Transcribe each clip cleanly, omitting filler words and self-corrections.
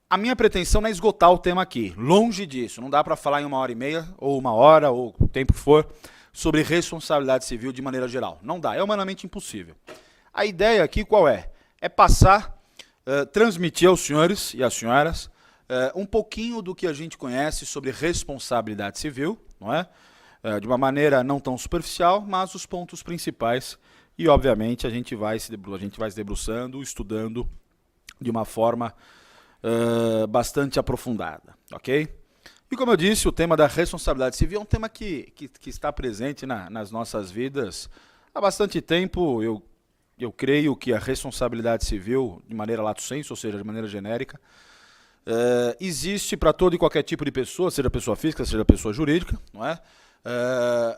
A minha pretensão não é esgotar o tema aqui, longe disso. Não dá para falar em 1h30, ou 1 hora, ou o tempo que for, sobre responsabilidade civil de maneira geral. Não dá, é humanamente impossível. A ideia aqui qual é? É passar, transmitir aos senhores e às senhoras um pouquinho do que a gente conhece sobre responsabilidade civil, não é? De uma maneira não tão superficial, mas os pontos principais. E, obviamente, a gente vai se debruçando, estudando de uma forma bastante aprofundada, ok? E como eu disse, o tema da responsabilidade civil é um tema que está presente nas nossas vidas há bastante tempo. Eu creio que a responsabilidade civil, de maneira lato sensu, ou seja, de maneira genérica, existe para todo e qualquer tipo de pessoa, seja pessoa física, seja pessoa jurídica, não é?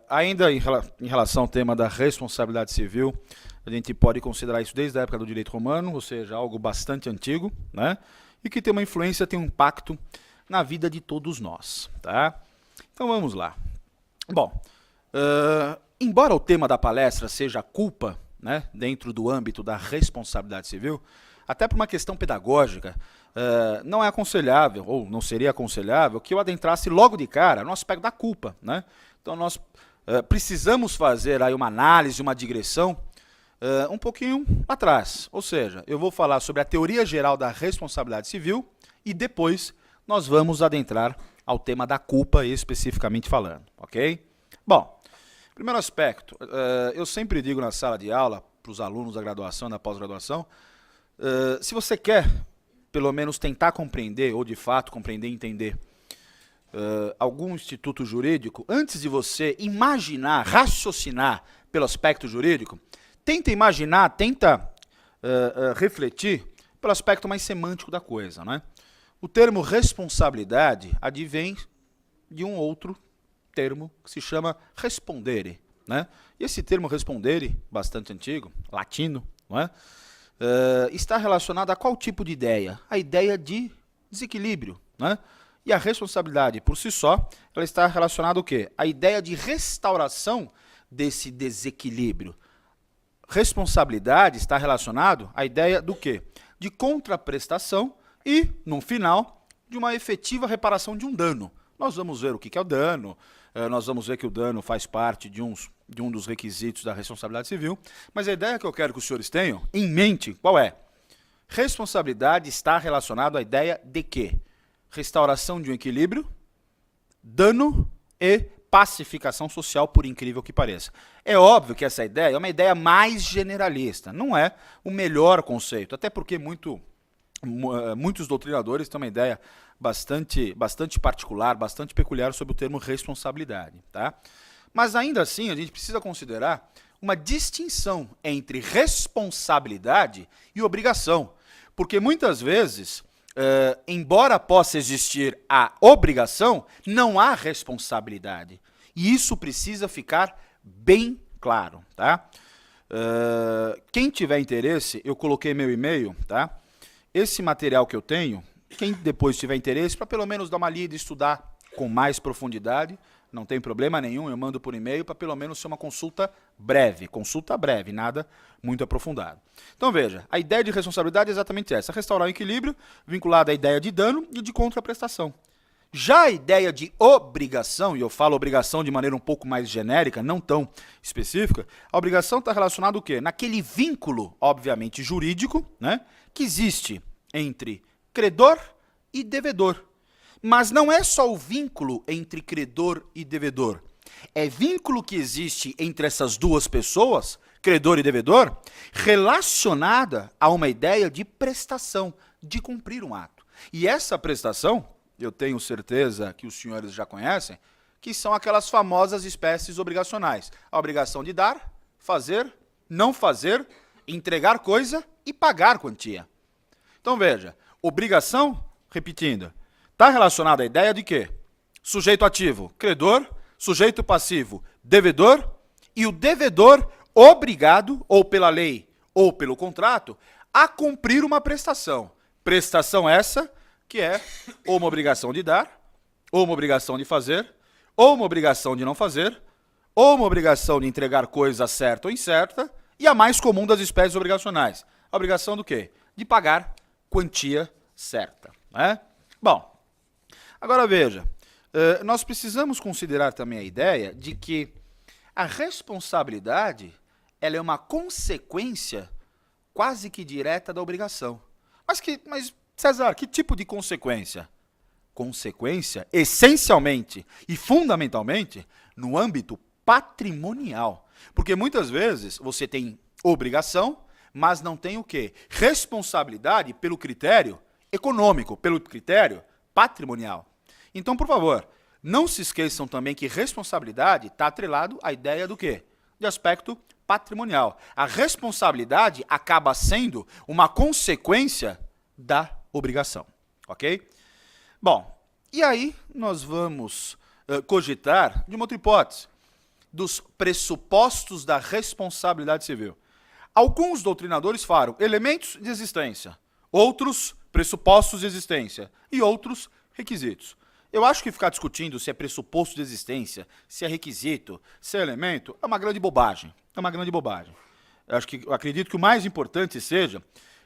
Ainda em relação ao tema da responsabilidade civil, a gente pode considerar isso desde a época do direito romano, ou seja, algo bastante antigo, né? E que tem uma influência, tem um impacto na vida de todos nós, tá? Então vamos lá. Bom, embora o tema da palestra seja a culpa, né, dentro do âmbito da responsabilidade civil, até por uma questão pedagógica, não é aconselhável, ou não seria aconselhável, que eu adentrasse logo de cara no aspecto da culpa, né? Então nós precisamos fazer aí uma análise, uma digressão, um pouquinho atrás, ou seja, eu vou falar sobre a teoria geral da responsabilidade civil e depois nós vamos adentrar ao tema da culpa especificamente falando, ok? Bom, primeiro aspecto, eu sempre digo na sala de aula para os alunos da graduação e da pós-graduação, se você quer pelo menos tentar compreender, ou de fato compreender e entender algum instituto jurídico, antes de você imaginar, raciocinar pelo aspecto jurídico, tenta imaginar, tenta refletir pelo aspecto mais semântico da coisa, né? O termo responsabilidade advém de um outro termo que se chama respondere, né? E esse termo respondere, bastante antigo, latino, não é? Está relacionado a qual tipo de ideia? A ideia de desequilíbrio, né? E a responsabilidade, por si só, ela está relacionada ao quê? A ideia de restauração desse desequilíbrio. Responsabilidade está relacionado à ideia do quê? De contraprestação e, no final, de uma efetiva reparação de um dano. Nós vamos ver o que é o dano, nós vamos ver que o dano faz parte de um dos requisitos da responsabilidade civil, mas a ideia que eu quero que os senhores tenham em mente, qual é? Responsabilidade está relacionada à ideia de quê? Restauração de um equilíbrio, dano e pacificação social, por incrível que pareça. É óbvio que essa ideia é uma ideia mais generalista, não é o melhor conceito, até porque muitos doutrinadores têm uma ideia bastante particular, bastante peculiar sobre o termo responsabilidade, tá? Mas ainda assim a gente precisa considerar uma distinção entre responsabilidade e obrigação, porque muitas vezes, embora possa existir a obrigação, não há responsabilidade. E isso precisa ficar bem claro, tá? Quem tiver interesse, eu coloquei meu e-mail, tá? Esse material que eu tenho, quem depois tiver interesse, para pelo menos dar uma lida e estudar com mais profundidade, não tem problema nenhum, eu mando por e-mail para pelo menos ser uma consulta breve, nada muito aprofundado. Então veja, a ideia de responsabilidade é exatamente essa, restaurar o equilíbrio vinculado à ideia de dano e de contraprestação. Já a ideia de obrigação, e eu falo obrigação de maneira um pouco mais genérica, não tão específica, a obrigação está relacionada ao quê? Naquele vínculo, obviamente, jurídico, né, que existe entre credor e devedor. Mas não é só o vínculo entre credor e devedor. É vínculo que existe entre essas duas pessoas, credor e devedor, relacionada a uma ideia de prestação, de cumprir um ato. E essa prestação, eu tenho certeza que os senhores já conhecem, que são aquelas famosas espécies obrigacionais. A obrigação de dar, fazer, não fazer, entregar coisa e pagar quantia. Então veja, obrigação, repetindo, está relacionado à ideia de quê? Sujeito ativo, credor, sujeito passivo, devedor, e o devedor obrigado, ou pela lei, ou pelo contrato, a cumprir uma prestação. Prestação essa que é ou uma obrigação de dar, ou uma obrigação de fazer, ou uma obrigação de não fazer, ou uma obrigação de entregar coisa certa ou incerta, e a mais comum das espécies obrigacionais. A obrigação do quê? De pagar quantia certa. né? Bom, agora veja, nós precisamos considerar também a ideia de que a responsabilidade ela é uma consequência quase que direta da obrigação. Mas, César, que tipo de consequência? Consequência, essencialmente e fundamentalmente, no âmbito patrimonial. Porque muitas vezes você tem obrigação, mas não tem o quê? Responsabilidade pelo critério econômico, pelo critério patrimonial. Então, por favor, não se esqueçam também que responsabilidade está atrelado à ideia do quê? De aspecto patrimonial. A responsabilidade acaba sendo uma consequência da obrigação, ok? Bom, e aí nós vamos cogitar de uma outra hipótese, dos pressupostos da responsabilidade civil. Alguns doutrinadores falam elementos de existência, outros pressupostos de existência e outros requisitos. Eu acho que ficar discutindo se é pressuposto de existência, se é requisito, se é elemento, é uma grande bobagem. É uma grande bobagem. Eu acredito que o mais importante seja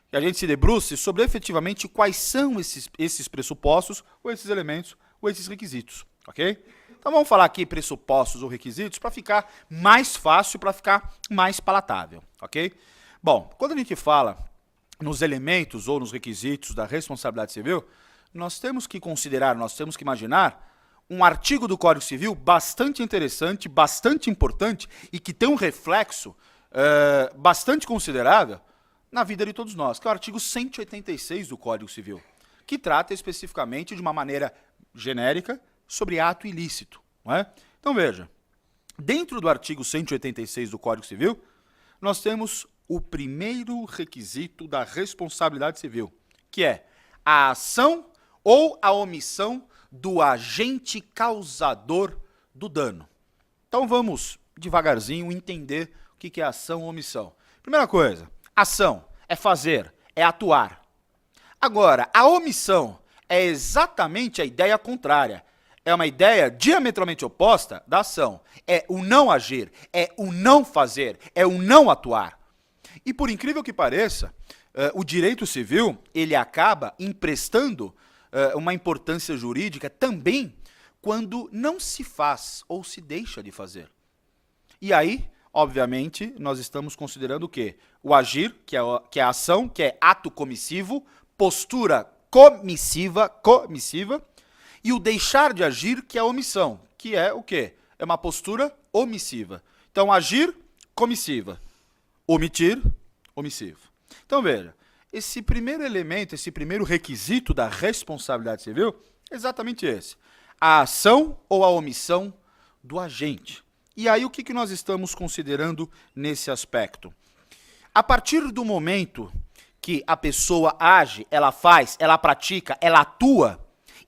que a gente se debruce sobre efetivamente quais são esses pressupostos, ou esses elementos, ou esses requisitos, ok? Então vamos falar aqui pressupostos ou requisitos para ficar mais fácil, para ficar mais palatável, ok? Bom, quando a gente fala nos elementos ou nos requisitos da responsabilidade civil, nós temos que considerar, nós temos que imaginar um artigo do Código Civil bastante interessante, bastante importante e que tem um reflexo bastante considerável na vida de todos nós, que é o artigo 186 do Código Civil, que trata especificamente de uma maneira genérica sobre ato ilícito, não é? Então veja, dentro do artigo 186 do Código Civil, nós temos o primeiro requisito da responsabilidade civil, que é a ação ou a omissão do agente causador do dano. Então vamos devagarzinho entender o que é ação ou omissão. Primeira coisa, ação é fazer, é atuar. Agora, a omissão é exatamente a ideia contrária. É uma ideia diametralmente oposta da ação. É o não agir, é o não fazer, é o não atuar. E por incrível que pareça, o direito civil ele acaba emprestando uma importância jurídica também quando não se faz ou se deixa de fazer. E aí, obviamente, nós estamos considerando o quê? O agir, que é a ação, que é ato comissivo, postura comissiva, e o deixar de agir, que é a omissão, que é o quê? É uma postura omissiva. Então, agir, comissiva. Omitir, omissivo. Então, veja, esse primeiro elemento, esse primeiro requisito da responsabilidade civil é exatamente esse. A ação ou a omissão do agente. E aí, o que nós estamos considerando nesse aspecto? A partir do momento que a pessoa age, ela faz, ela pratica, ela atua,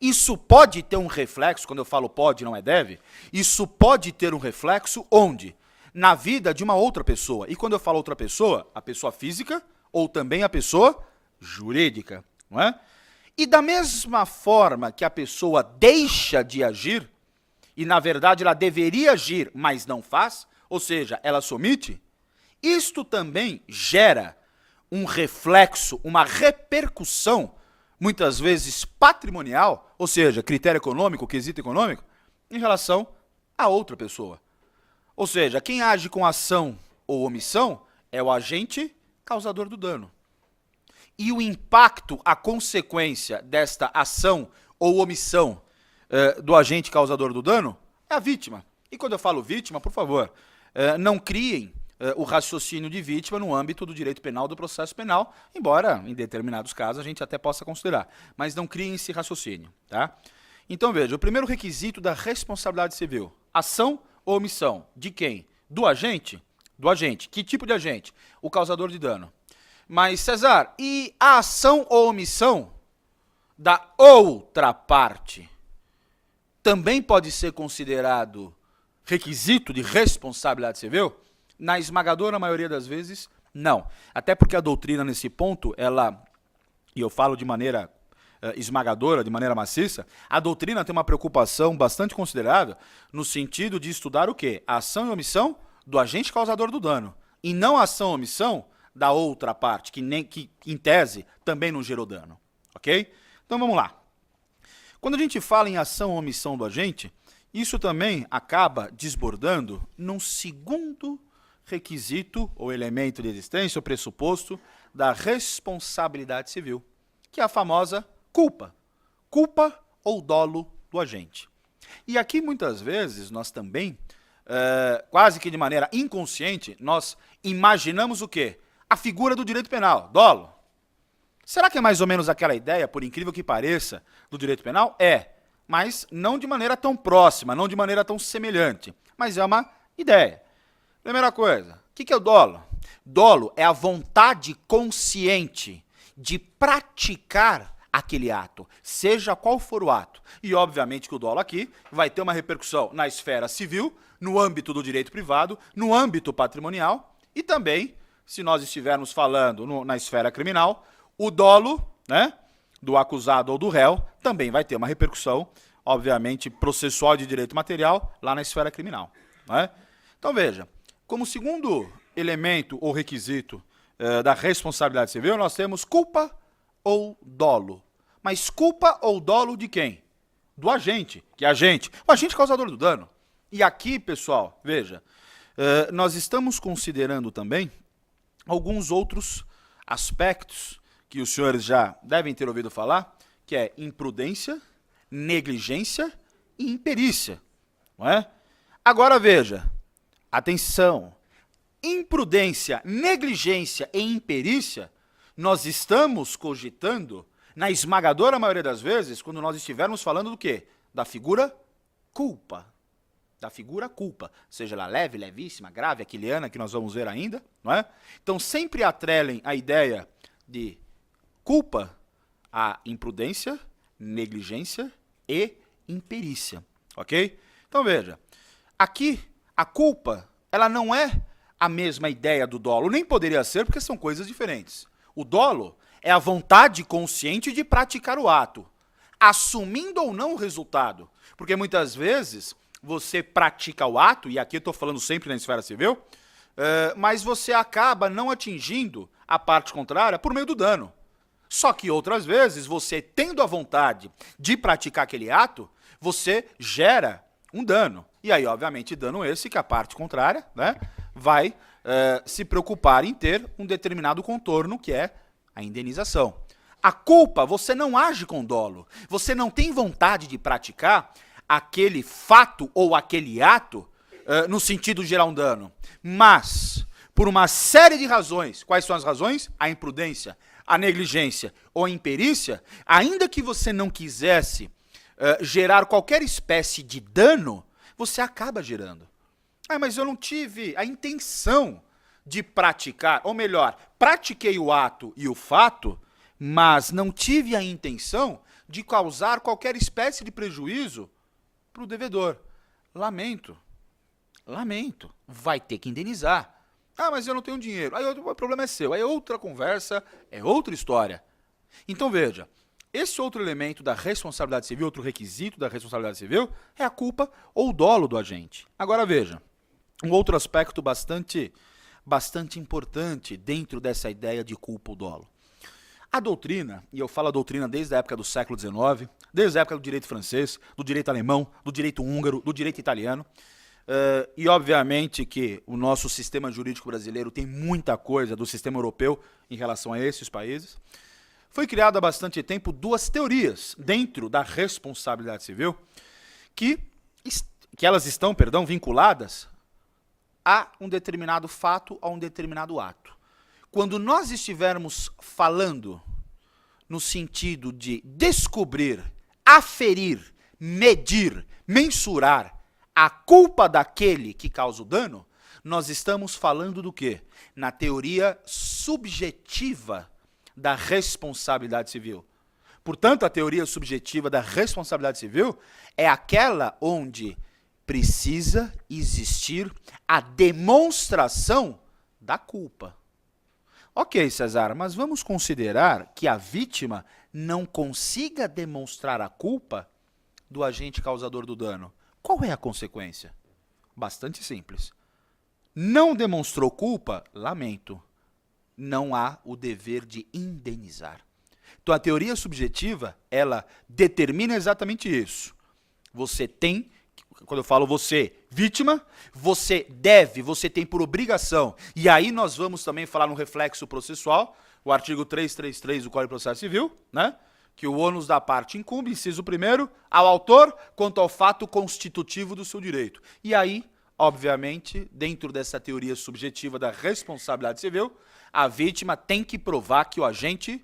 isso pode ter um reflexo, quando eu falo pode, não é deve, isso pode ter um reflexo onde? Na vida de uma outra pessoa. E quando eu falo outra pessoa, a pessoa física ou também a pessoa jurídica, não é? E da mesma forma que a pessoa deixa de agir, e na verdade ela deveria agir, mas não faz, ou seja, ela se omite, isto também gera um reflexo, uma repercussão, muitas vezes patrimonial, ou seja, critério econômico, quesito econômico, em relação a outra pessoa. Ou seja, quem age com ação ou omissão é o agente causador do dano. E o impacto, a consequência desta ação ou omissão do agente causador do dano é a vítima. E quando eu falo vítima, por favor, não criem o raciocínio de vítima no âmbito do direito penal, do processo penal, embora em determinados casos a gente até possa considerar, mas não criem esse raciocínio, tá? Então veja, o primeiro requisito da responsabilidade civil, ação ou omissão, de quem? Do agente? Do agente. Que tipo de agente? O causador de dano. Mas, César, e a ação ou omissão da outra parte também pode ser considerado requisito de responsabilidade civil? Na esmagadora maioria das vezes, não. Até porque a doutrina, nesse ponto, e eu falo de maneira esmagadora, de maneira maciça, a doutrina tem uma preocupação bastante considerável no sentido de estudar o quê? A ação e omissão do agente causador do dano, e não a ação e omissão da outra parte, que em tese também não gerou dano, ok? Então vamos lá. Quando a gente fala em ação ou omissão do agente, isso também acaba desbordando num segundo requisito ou elemento de existência, ou pressuposto da responsabilidade civil, que é a famosa culpa. Culpa ou dolo do agente. E aqui, muitas vezes, nós também, quase que de maneira inconsciente, nós imaginamos o quê? A figura do direito penal, dolo. Será que é mais ou menos aquela ideia, por incrível que pareça, do direito penal? É, mas não de maneira tão próxima, não de maneira tão semelhante, mas é uma ideia. Primeira coisa, o que é o dolo? Dolo é a vontade consciente de praticar aquele ato, seja qual for o ato. E, obviamente, que o dolo aqui vai ter uma repercussão na esfera civil, no âmbito do direito privado, no âmbito patrimonial e também, se nós estivermos falando na esfera criminal, o dolo, né, do acusado ou do réu também vai ter uma repercussão, obviamente, processual de direito material lá na esfera criminal. Né? Então, veja, como segundo elemento ou requisito da responsabilidade civil, nós temos culpa ou dolo. Mas culpa ou dolo de quem? Do agente. Que é o agente causador do dano. E aqui, pessoal, veja, nós estamos considerando também alguns outros aspectos que os senhores já devem ter ouvido falar, que é imprudência, negligência e imperícia. Não é? Agora veja, atenção, imprudência, negligência e imperícia, nós estamos cogitando, na esmagadora maioria das vezes, quando nós estivermos falando do quê? Da figura culpa. Da figura culpa, seja ela leve, levíssima, grave, aquiliana, que nós vamos ver ainda, não é? Então sempre atrelem a ideia de culpa a imprudência, negligência e imperícia, ok? Então veja, aqui a culpa, ela não é a mesma ideia do dolo, nem poderia ser porque são coisas diferentes. O dolo é a vontade consciente de praticar o ato, assumindo ou não o resultado, porque muitas vezes você pratica o ato, e aqui eu estou falando sempre na esfera civil, mas você acaba não atingindo a parte contrária por meio do dano. Só que outras vezes, você tendo a vontade de praticar aquele ato, você gera um dano. E aí, obviamente, dano esse que a parte contrária, né, vai se preocupar em ter um determinado contorno, que é a indenização. A culpa, você não age com dolo. Você não tem vontade de praticar aquele fato ou aquele ato no sentido de gerar um dano. Mas, por uma série de razões, quais são as razões? A imprudência, a negligência ou a imperícia, ainda que você não quisesse gerar qualquer espécie de dano, você acaba gerando. Ah, mas eu não tive a intenção de praticar, ou melhor, pratiquei o ato e o fato, mas não tive a intenção de causar qualquer espécie de prejuízo para o devedor. Lamento, vai ter que indenizar. Ah, mas eu não tenho dinheiro. Aí o problema é seu, aí é outra conversa, é outra história. Então veja, esse outro elemento da responsabilidade civil, outro requisito da responsabilidade civil, é a culpa ou o dolo do agente. Agora veja, um outro aspecto bastante importante dentro dessa ideia de culpa ou dolo. A doutrina, e eu falo a doutrina desde a época do século XIX, desde a época do direito francês, do direito alemão, do direito húngaro, do direito italiano, e obviamente que o nosso sistema jurídico brasileiro tem muita coisa do sistema europeu em relação a esses países. Foi criada há bastante tempo duas teorias dentro da responsabilidade civil que elas estão, vinculadas a um determinado fato, a um determinado ato. Quando nós estivermos falando no sentido de descobrir, aferir, medir, mensurar a culpa daquele que causa o dano, nós estamos falando do quê? Na teoria subjetiva da responsabilidade civil. Portanto, a teoria subjetiva da responsabilidade civil é aquela onde precisa existir a demonstração da culpa. Ok, Cesar, mas vamos considerar que a vítima não consiga demonstrar a culpa do agente causador do dano. Qual é a consequência? Bastante simples. Não demonstrou culpa? Lamento. Não há o dever de indenizar. Então a teoria subjetiva, ela determina exatamente isso. Você tem, quando eu falo você, vítima, você deve, você tem por obrigação. E aí nós vamos também falar no reflexo processual, o artigo 333 do Código de Processo Civil, né? Que o ônus da parte incumbe, inciso 1º, ao autor quanto ao fato constitutivo do seu direito. E aí, obviamente, dentro dessa teoria subjetiva da responsabilidade civil, a vítima tem que provar que o agente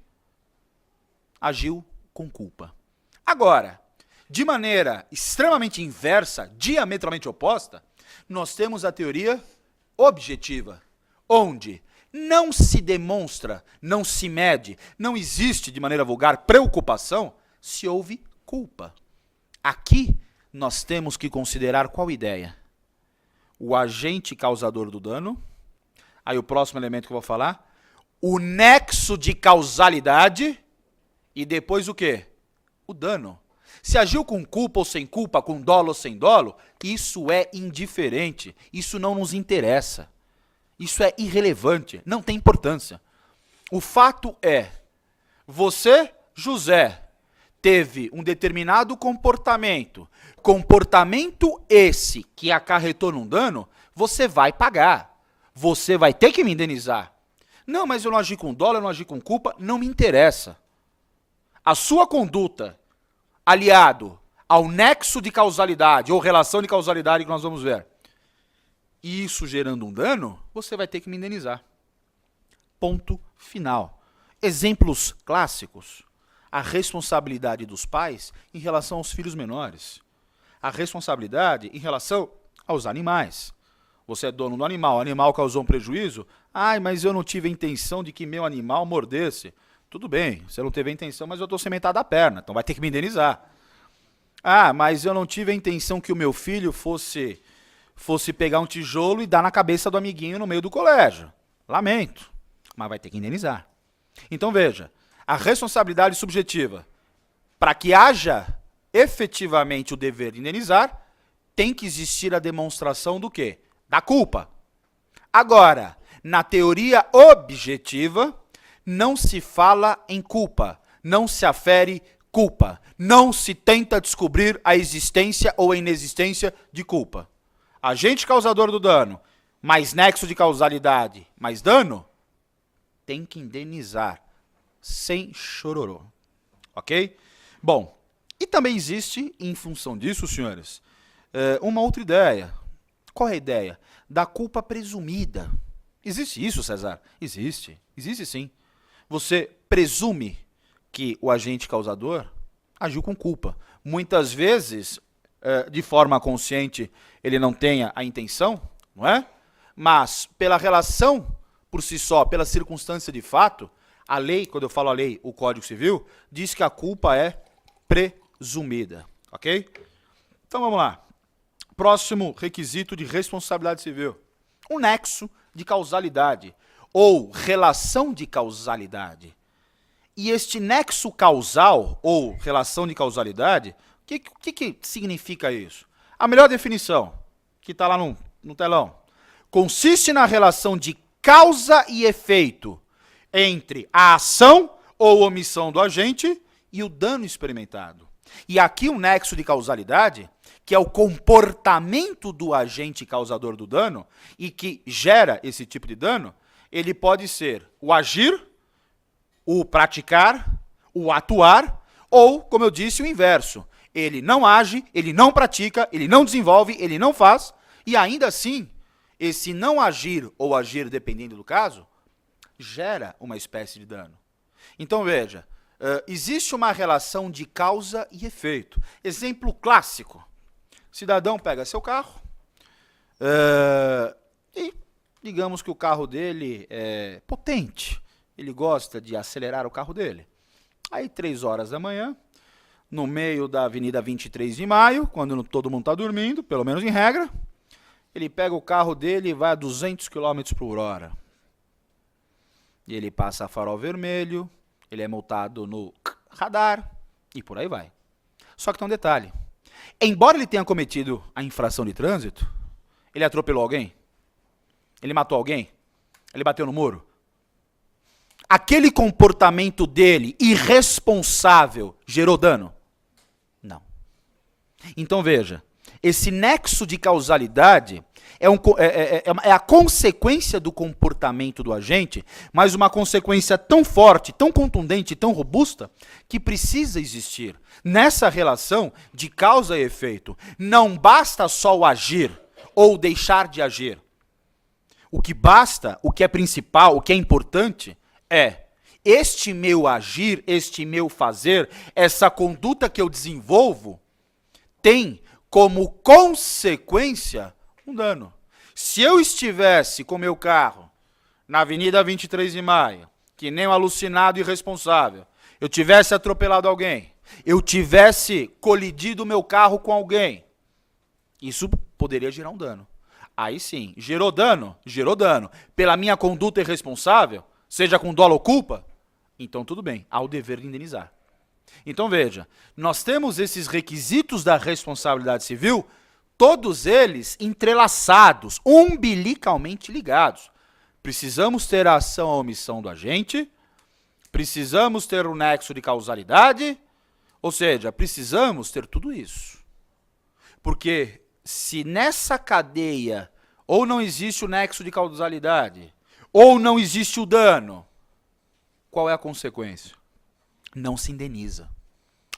agiu com culpa. Agora, de maneira extremamente inversa, diametralmente oposta, nós temos a teoria objetiva, onde não se demonstra, não se mede, não existe de maneira vulgar preocupação se houve culpa. Aqui nós temos que considerar qual ideia? O agente causador do dano, aí o próximo elemento que eu vou falar, o nexo de causalidade e depois o quê? O dano. Se agiu com culpa ou sem culpa, com dolo ou sem dolo, isso é indiferente, isso não nos interessa. Isso é irrelevante, não tem importância. O fato é, você, José, teve um determinado comportamento esse que acarretou num dano, você vai pagar. Você vai ter que me indenizar. Não, mas eu não agi com dolo, eu não agi com culpa, não me interessa. A sua conduta, aliado ao nexo de causalidade ou relação de causalidade que nós vamos ver, e isso gerando um dano, você vai ter que me indenizar. Ponto final. Exemplos clássicos. A responsabilidade dos pais em relação aos filhos menores. A responsabilidade em relação aos animais. Você é dono do animal, o animal causou um prejuízo. Ai, mas eu não tive a intenção de que meu animal mordesse. Tudo bem, você não teve a intenção, mas eu estou sementado a perna, então vai ter que me indenizar. Ah, mas eu não tive a intenção que o meu filho fosse pegar um tijolo e dar na cabeça do amiguinho no meio do colégio. Lamento, mas vai ter que indenizar. Então veja, a responsabilidade subjetiva, para que haja efetivamente o dever de indenizar, tem que existir a demonstração do quê? Da culpa. Agora, na teoria objetiva, não se fala em culpa, não se afere culpa, não se tenta descobrir a existência ou a inexistência de culpa. Agente causador do dano, mais nexo de causalidade, mais dano, tem que indenizar, sem chororô. Ok? Bom, e também existe, em função disso, senhores, uma outra ideia. Qual é a ideia? Da culpa presumida. Existe isso, César? Existe. Existe sim. Você presume que o agente causador agiu com culpa. Muitas vezes, de forma consciente, ele não tenha a intenção, não é? Mas, pela relação por si só, pela circunstância de fato, a lei, quando eu falo a lei, o Código Civil, diz que a culpa é presumida, ok? Então vamos lá. Próximo requisito de responsabilidade civil. Um nexo de causalidade, ou relação de causalidade. E este nexo causal, ou relação de causalidade, o que significa isso? A melhor definição, que está lá no telão, consiste na relação de causa e efeito entre a ação ou omissão do agente e o dano experimentado. E aqui um nexo de causalidade, que é o comportamento do agente causador do dano e que gera esse tipo de dano, ele pode ser o agir, o praticar, o atuar, ou, como eu disse, o inverso. Ele não age, ele não pratica, ele não desenvolve, ele não faz, e ainda assim, esse não agir ou agir, dependendo do caso, gera uma espécie de dano. Então, veja, existe uma relação de causa e efeito. Exemplo clássico. Cidadão pega seu carro e digamos que o carro dele é potente. Ele gosta de acelerar o carro dele. Aí, 3 horas da manhã, no meio da Avenida 23 de Maio, quando todo mundo está dormindo, pelo menos em regra, ele pega o carro dele e vai a 200 km por hora. E ele passa a farol vermelho, ele é multado no radar e por aí vai. Só que tem um detalhe. Embora ele tenha cometido a infração de trânsito, ele atropelou alguém? Ele matou alguém? Ele bateu no muro? aquele comportamento dele irresponsável gerou dano? Não. Então veja, esse nexo de causalidade é a consequência do comportamento do agente, mas uma consequência tão forte, tão contundente, tão robusta, que precisa existir. Nessa relação de causa e efeito, não basta só o agir ou deixar de agir. O que basta, o que é principal, o que é importante é este meu agir, este meu fazer, essa conduta que eu desenvolvo, tem como consequência um dano. Se eu estivesse com meu carro na Avenida 23 de Maio, que nem um alucinado irresponsável, eu tivesse atropelado alguém, eu tivesse colidido meu carro com alguém, isso poderia gerar um dano. Aí sim, gerou dano? Gerou dano. Pela minha conduta irresponsável, seja com dolo ou culpa, então tudo bem, há o dever de indenizar. Então veja, nós temos esses requisitos da responsabilidade civil, todos eles entrelaçados, umbilicalmente ligados. Precisamos ter a ação ou omissão do agente, precisamos ter o nexo de causalidade, ou seja, precisamos ter tudo isso. Porque se nessa cadeia ou não existe o nexo de causalidade, ou não existe o dano, qual é a consequência? Não se indeniza.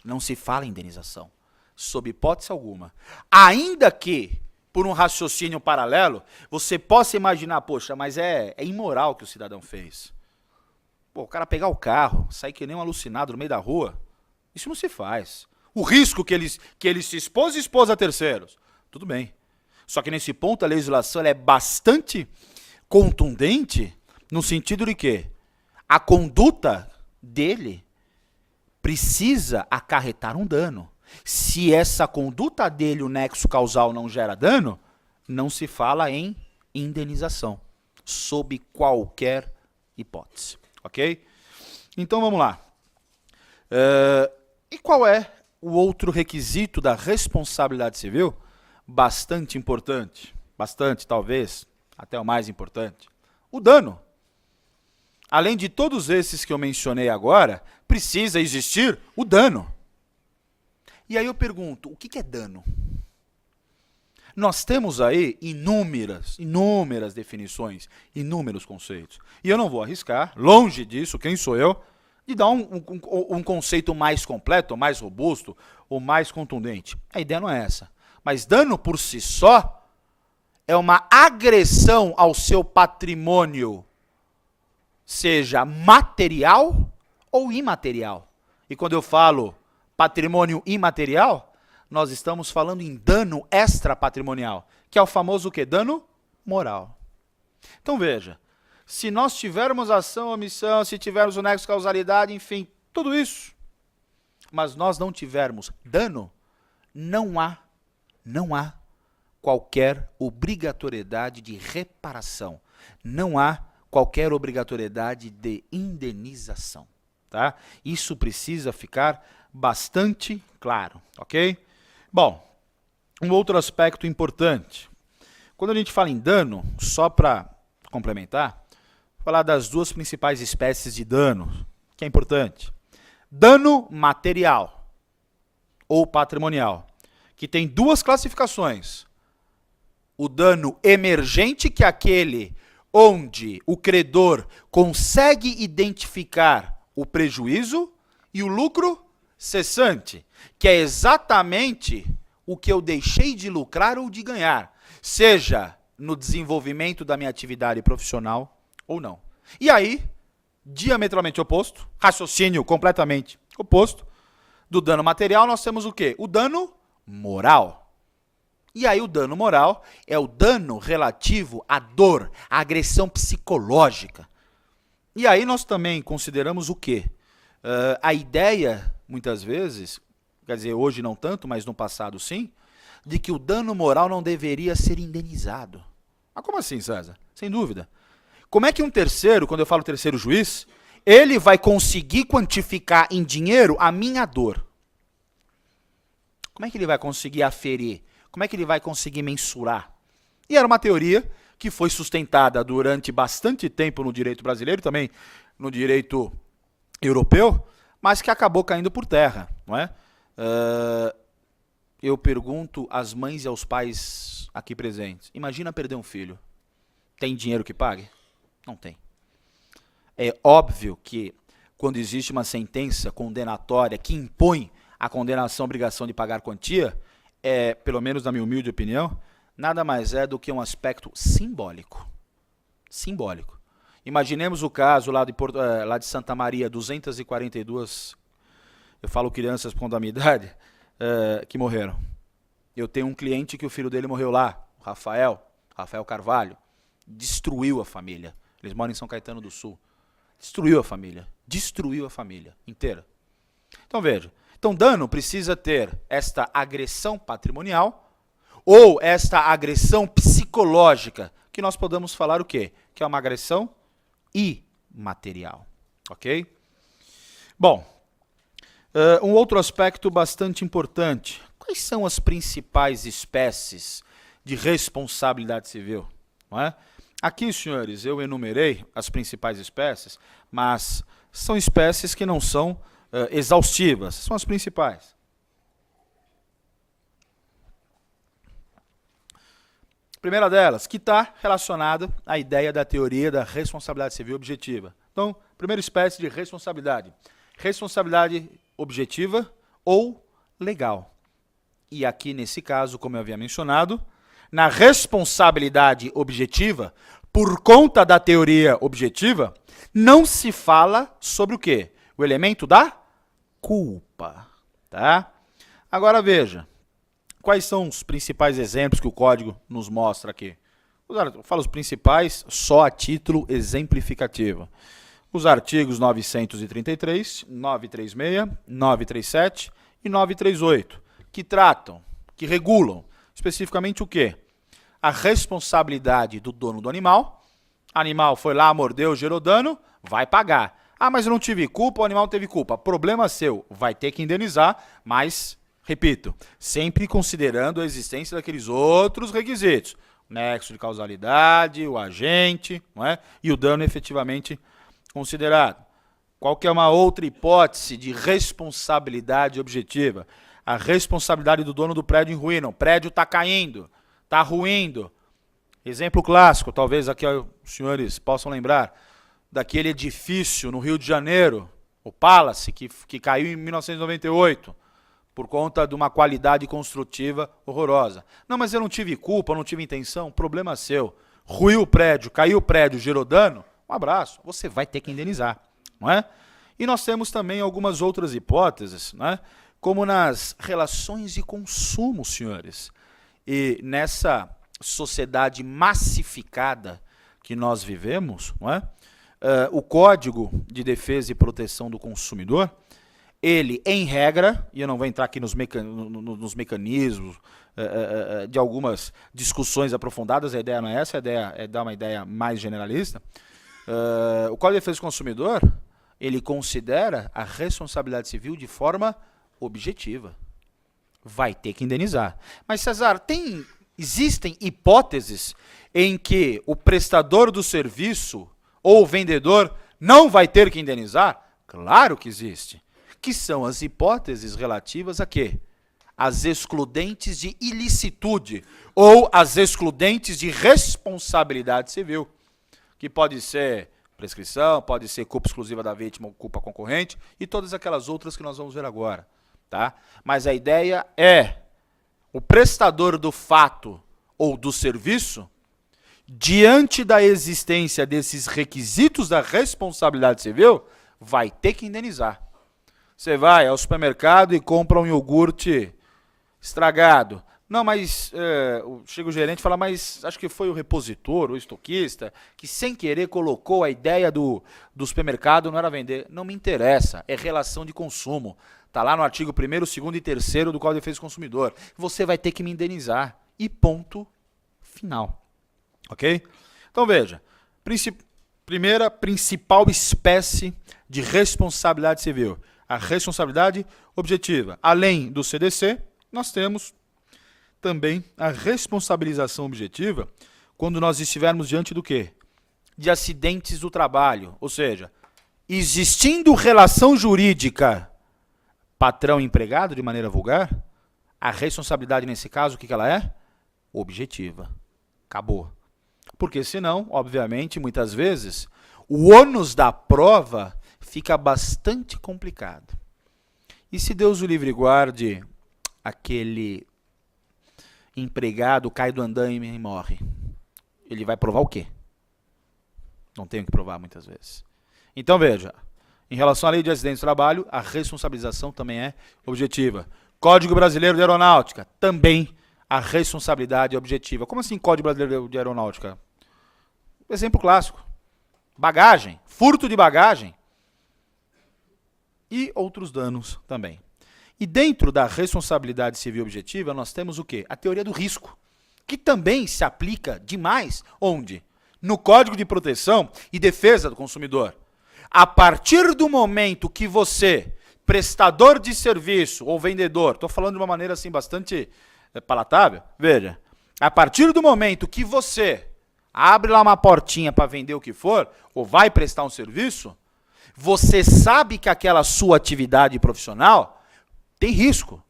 Não se fala em indenização. Sob hipótese alguma. Ainda que, por um raciocínio paralelo, você possa imaginar, poxa, mas é imoral o que o cidadão fez. Pô, o cara pegar o carro, sair que nem um alucinado no meio da rua, isso não se faz. O risco que ele se expôs a terceiros, tudo bem. Só que nesse ponto a legislação ela é bastante contundente no sentido de que a conduta dele precisa acarretar um dano. Se essa conduta dele, o nexo causal, não gera dano, não se fala em indenização, sob qualquer hipótese. Ok? Então vamos lá. E qual é o outro requisito da responsabilidade civil? Bastante importante, bastante talvez, até o mais importante. O dano. Além de todos esses que eu mencionei agora, precisa existir o dano. E aí eu pergunto, o que é dano? Nós temos aí inúmeras definições, inúmeros conceitos. E eu não vou arriscar, longe disso, quem sou eu, de dar um conceito mais completo, mais robusto, ou mais contundente. A ideia não é essa. Mas dano por si só é uma agressão ao seu patrimônio, seja material ou imaterial. E quando eu falo patrimônio imaterial, nós estamos falando em dano extrapatrimonial, que é o famoso o quê? Dano moral. Então veja, se nós tivermos ação ou omissão, se tivermos o nexo de causalidade, enfim, tudo isso, mas nós não tivermos dano, não há qualquer obrigatoriedade de reparação, não há qualquer obrigatoriedade de indenização, tá? Isso precisa ficar bastante claro, ok? Bom, um outro aspecto importante. Quando a gente fala em dano, só para complementar, vou falar das duas principais espécies de dano, que é importante. Dano material ou patrimonial, que tem duas classificações. O dano emergente, que é aquele onde o credor consegue identificar o prejuízo, e o lucro cessante, que é exatamente o que eu deixei de lucrar ou de ganhar, seja no desenvolvimento da minha atividade profissional ou não. E aí, diametralmente oposto, raciocínio completamente oposto, do dano material nós temos o quê? O dano moral. E aí o dano moral é o dano relativo à dor, à agressão psicológica. E aí nós também consideramos o quê? A ideia, muitas vezes, quer dizer, hoje não tanto, mas no passado sim, de que o dano moral não deveria ser indenizado. Mas como assim, César? Sem dúvida. Como é que um terceiro, quando eu falo terceiro juiz, ele vai conseguir quantificar em dinheiro a minha dor? Como é que ele vai conseguir aferir? Como é que ele vai conseguir mensurar? E era uma teoria que foi sustentada durante bastante tempo no direito brasileiro, também no direito europeu, mas que acabou caindo por terra, não é? Eu pergunto às mães e aos pais aqui presentes, imagina perder um filho. Tem dinheiro que pague? Não tem. É óbvio que quando existe uma sentença condenatória que impõe a condenação, a obrigação de pagar quantia, pelo menos na minha humilde opinião, nada mais é do que um aspecto simbólico. Simbólico. Imaginemos o caso lá de Santa Maria, 242, eu falo crianças por conta da minha idade, que morreram. Eu tenho um cliente que o filho dele morreu lá, o Rafael Carvalho, destruiu a família. Eles moram em São Caetano do Sul. Destruiu a família inteira. Então veja, então dano precisa ter esta agressão patrimonial ou esta agressão psicológica, que nós podemos falar o quê? Que é uma agressão imaterial, ok? Bom, um outro aspecto bastante importante, quais são as principais espécies de responsabilidade civil? Não é? Aqui, senhores, eu enumerei as principais espécies, mas são espécies que não são exaustivas, são as principais. Primeira delas, que está relacionada à ideia da teoria da responsabilidade civil objetiva. Então, primeira espécie de responsabilidade. Responsabilidade objetiva ou legal. E aqui, nesse caso, como eu havia mencionado, na responsabilidade objetiva, por conta da teoria objetiva, não se fala sobre o quê? O elemento da culpa. Tá? Agora veja, quais são os principais exemplos que o código nos mostra aqui? Eu falo os principais só a título exemplificativo. Os artigos 933, 936, 937 e 938, que tratam, que regulam especificamente o quê? A responsabilidade do dono do animal. Animal foi lá, mordeu, gerou dano, vai pagar. Ah, mas eu não tive culpa, o animal teve culpa. Problema seu, vai ter que indenizar, mas, repito, sempre considerando a existência daqueles outros requisitos. Nexo de causalidade, o agente, não é? E o dano efetivamente considerado. Qual que é uma outra hipótese de responsabilidade objetiva? A responsabilidade do dono do prédio em ruína. O prédio está caindo, está ruindo. Exemplo clássico, talvez aqui os senhores possam lembrar, daquele edifício no Rio de Janeiro, o Palace, que caiu em 1998, por conta de uma qualidade construtiva horrorosa. Não, mas eu não tive culpa, não tive intenção, problema seu. Ruiu o prédio, caiu o prédio, gerou dano, um abraço, você vai ter que indenizar, não é? E nós temos também algumas outras hipóteses, não é? Como nas relações de consumo, senhores. E nessa sociedade massificada que nós vivemos, não é? O Código de Defesa e Proteção do Consumidor, ele, em regra, e eu não vou entrar aqui nos mecanismos de algumas discussões aprofundadas, a ideia não é essa, a ideia é dar uma ideia mais generalista. O Código de Defesa do Consumidor, ele considera a responsabilidade civil de forma objetiva. Vai ter que indenizar. Mas, Cesar, existem hipóteses em que o prestador do serviço ou o vendedor não vai ter que indenizar? Claro que existe. Que são as hipóteses relativas a quê? As excludentes de ilicitude ou as excludentes de responsabilidade civil, que pode ser prescrição, pode ser culpa exclusiva da vítima ou culpa concorrente e todas aquelas outras que nós vamos ver agora. Tá? Mas a ideia é o prestador do fato ou do serviço, diante da existência desses requisitos da responsabilidade civil, vai ter que indenizar. Você vai ao supermercado e compra um iogurte estragado. Não, mas chega o gerente e fala, mas acho que foi o repositor, o estoquista, que sem querer colocou a ideia do supermercado, não era vender. Não me interessa, é relação de consumo. Está lá no artigo 1º, 2º e 3º do Código de Defesa do Consumidor. Você vai ter que me indenizar. E ponto final. Ok? Então veja, primeira principal espécie de responsabilidade civil, a responsabilidade objetiva. Além do CDC, nós temos também a responsabilização objetiva quando nós estivermos diante do quê? De acidentes do trabalho, ou seja, existindo relação jurídica patrão-empregado, de maneira vulgar, a responsabilidade nesse caso, o que ela é? Objetiva. Acabou. Porque senão, obviamente, muitas vezes, o ônus da prova fica bastante complicado. E se Deus o livre e guarde, aquele empregado cai do andaime e morre? Ele vai provar o quê? Não tem o que provar muitas vezes. Então veja, em relação à lei de acidentes de trabalho, a responsabilização também é objetiva. Código Brasileiro de Aeronáutica, também a responsabilidade é objetiva. Como assim Código Brasileiro de Aeronáutica? Exemplo clássico. Bagagem, furto de bagagem e outros danos também. E dentro da responsabilidade civil objetiva, nós temos o quê? A teoria do risco, que também se aplica demais, onde? No Código de Proteção e Defesa do Consumidor. A partir do momento que você, prestador de serviço ou vendedor, estou falando de uma maneira assim bastante palatável, veja, a partir do momento que você abre lá uma portinha para vender o que for, ou vai prestar um serviço, você sabe que aquela sua atividade profissional tem risco.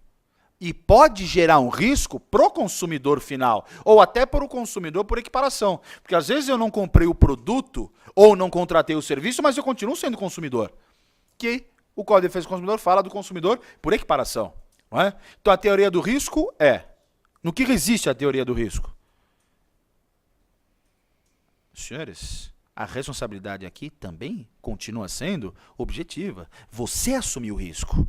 E pode gerar um risco para o consumidor final, ou até para o consumidor por equiparação. Porque às vezes eu não comprei o produto, ou não contratei o serviço, mas eu continuo sendo consumidor. Que o Código de Defesa do Consumidor fala do consumidor por equiparação. Não é? Então a teoria do risco é... No que resiste a teoria do risco? Senhores, a responsabilidade aqui também continua sendo objetiva. Você assumiu o risco.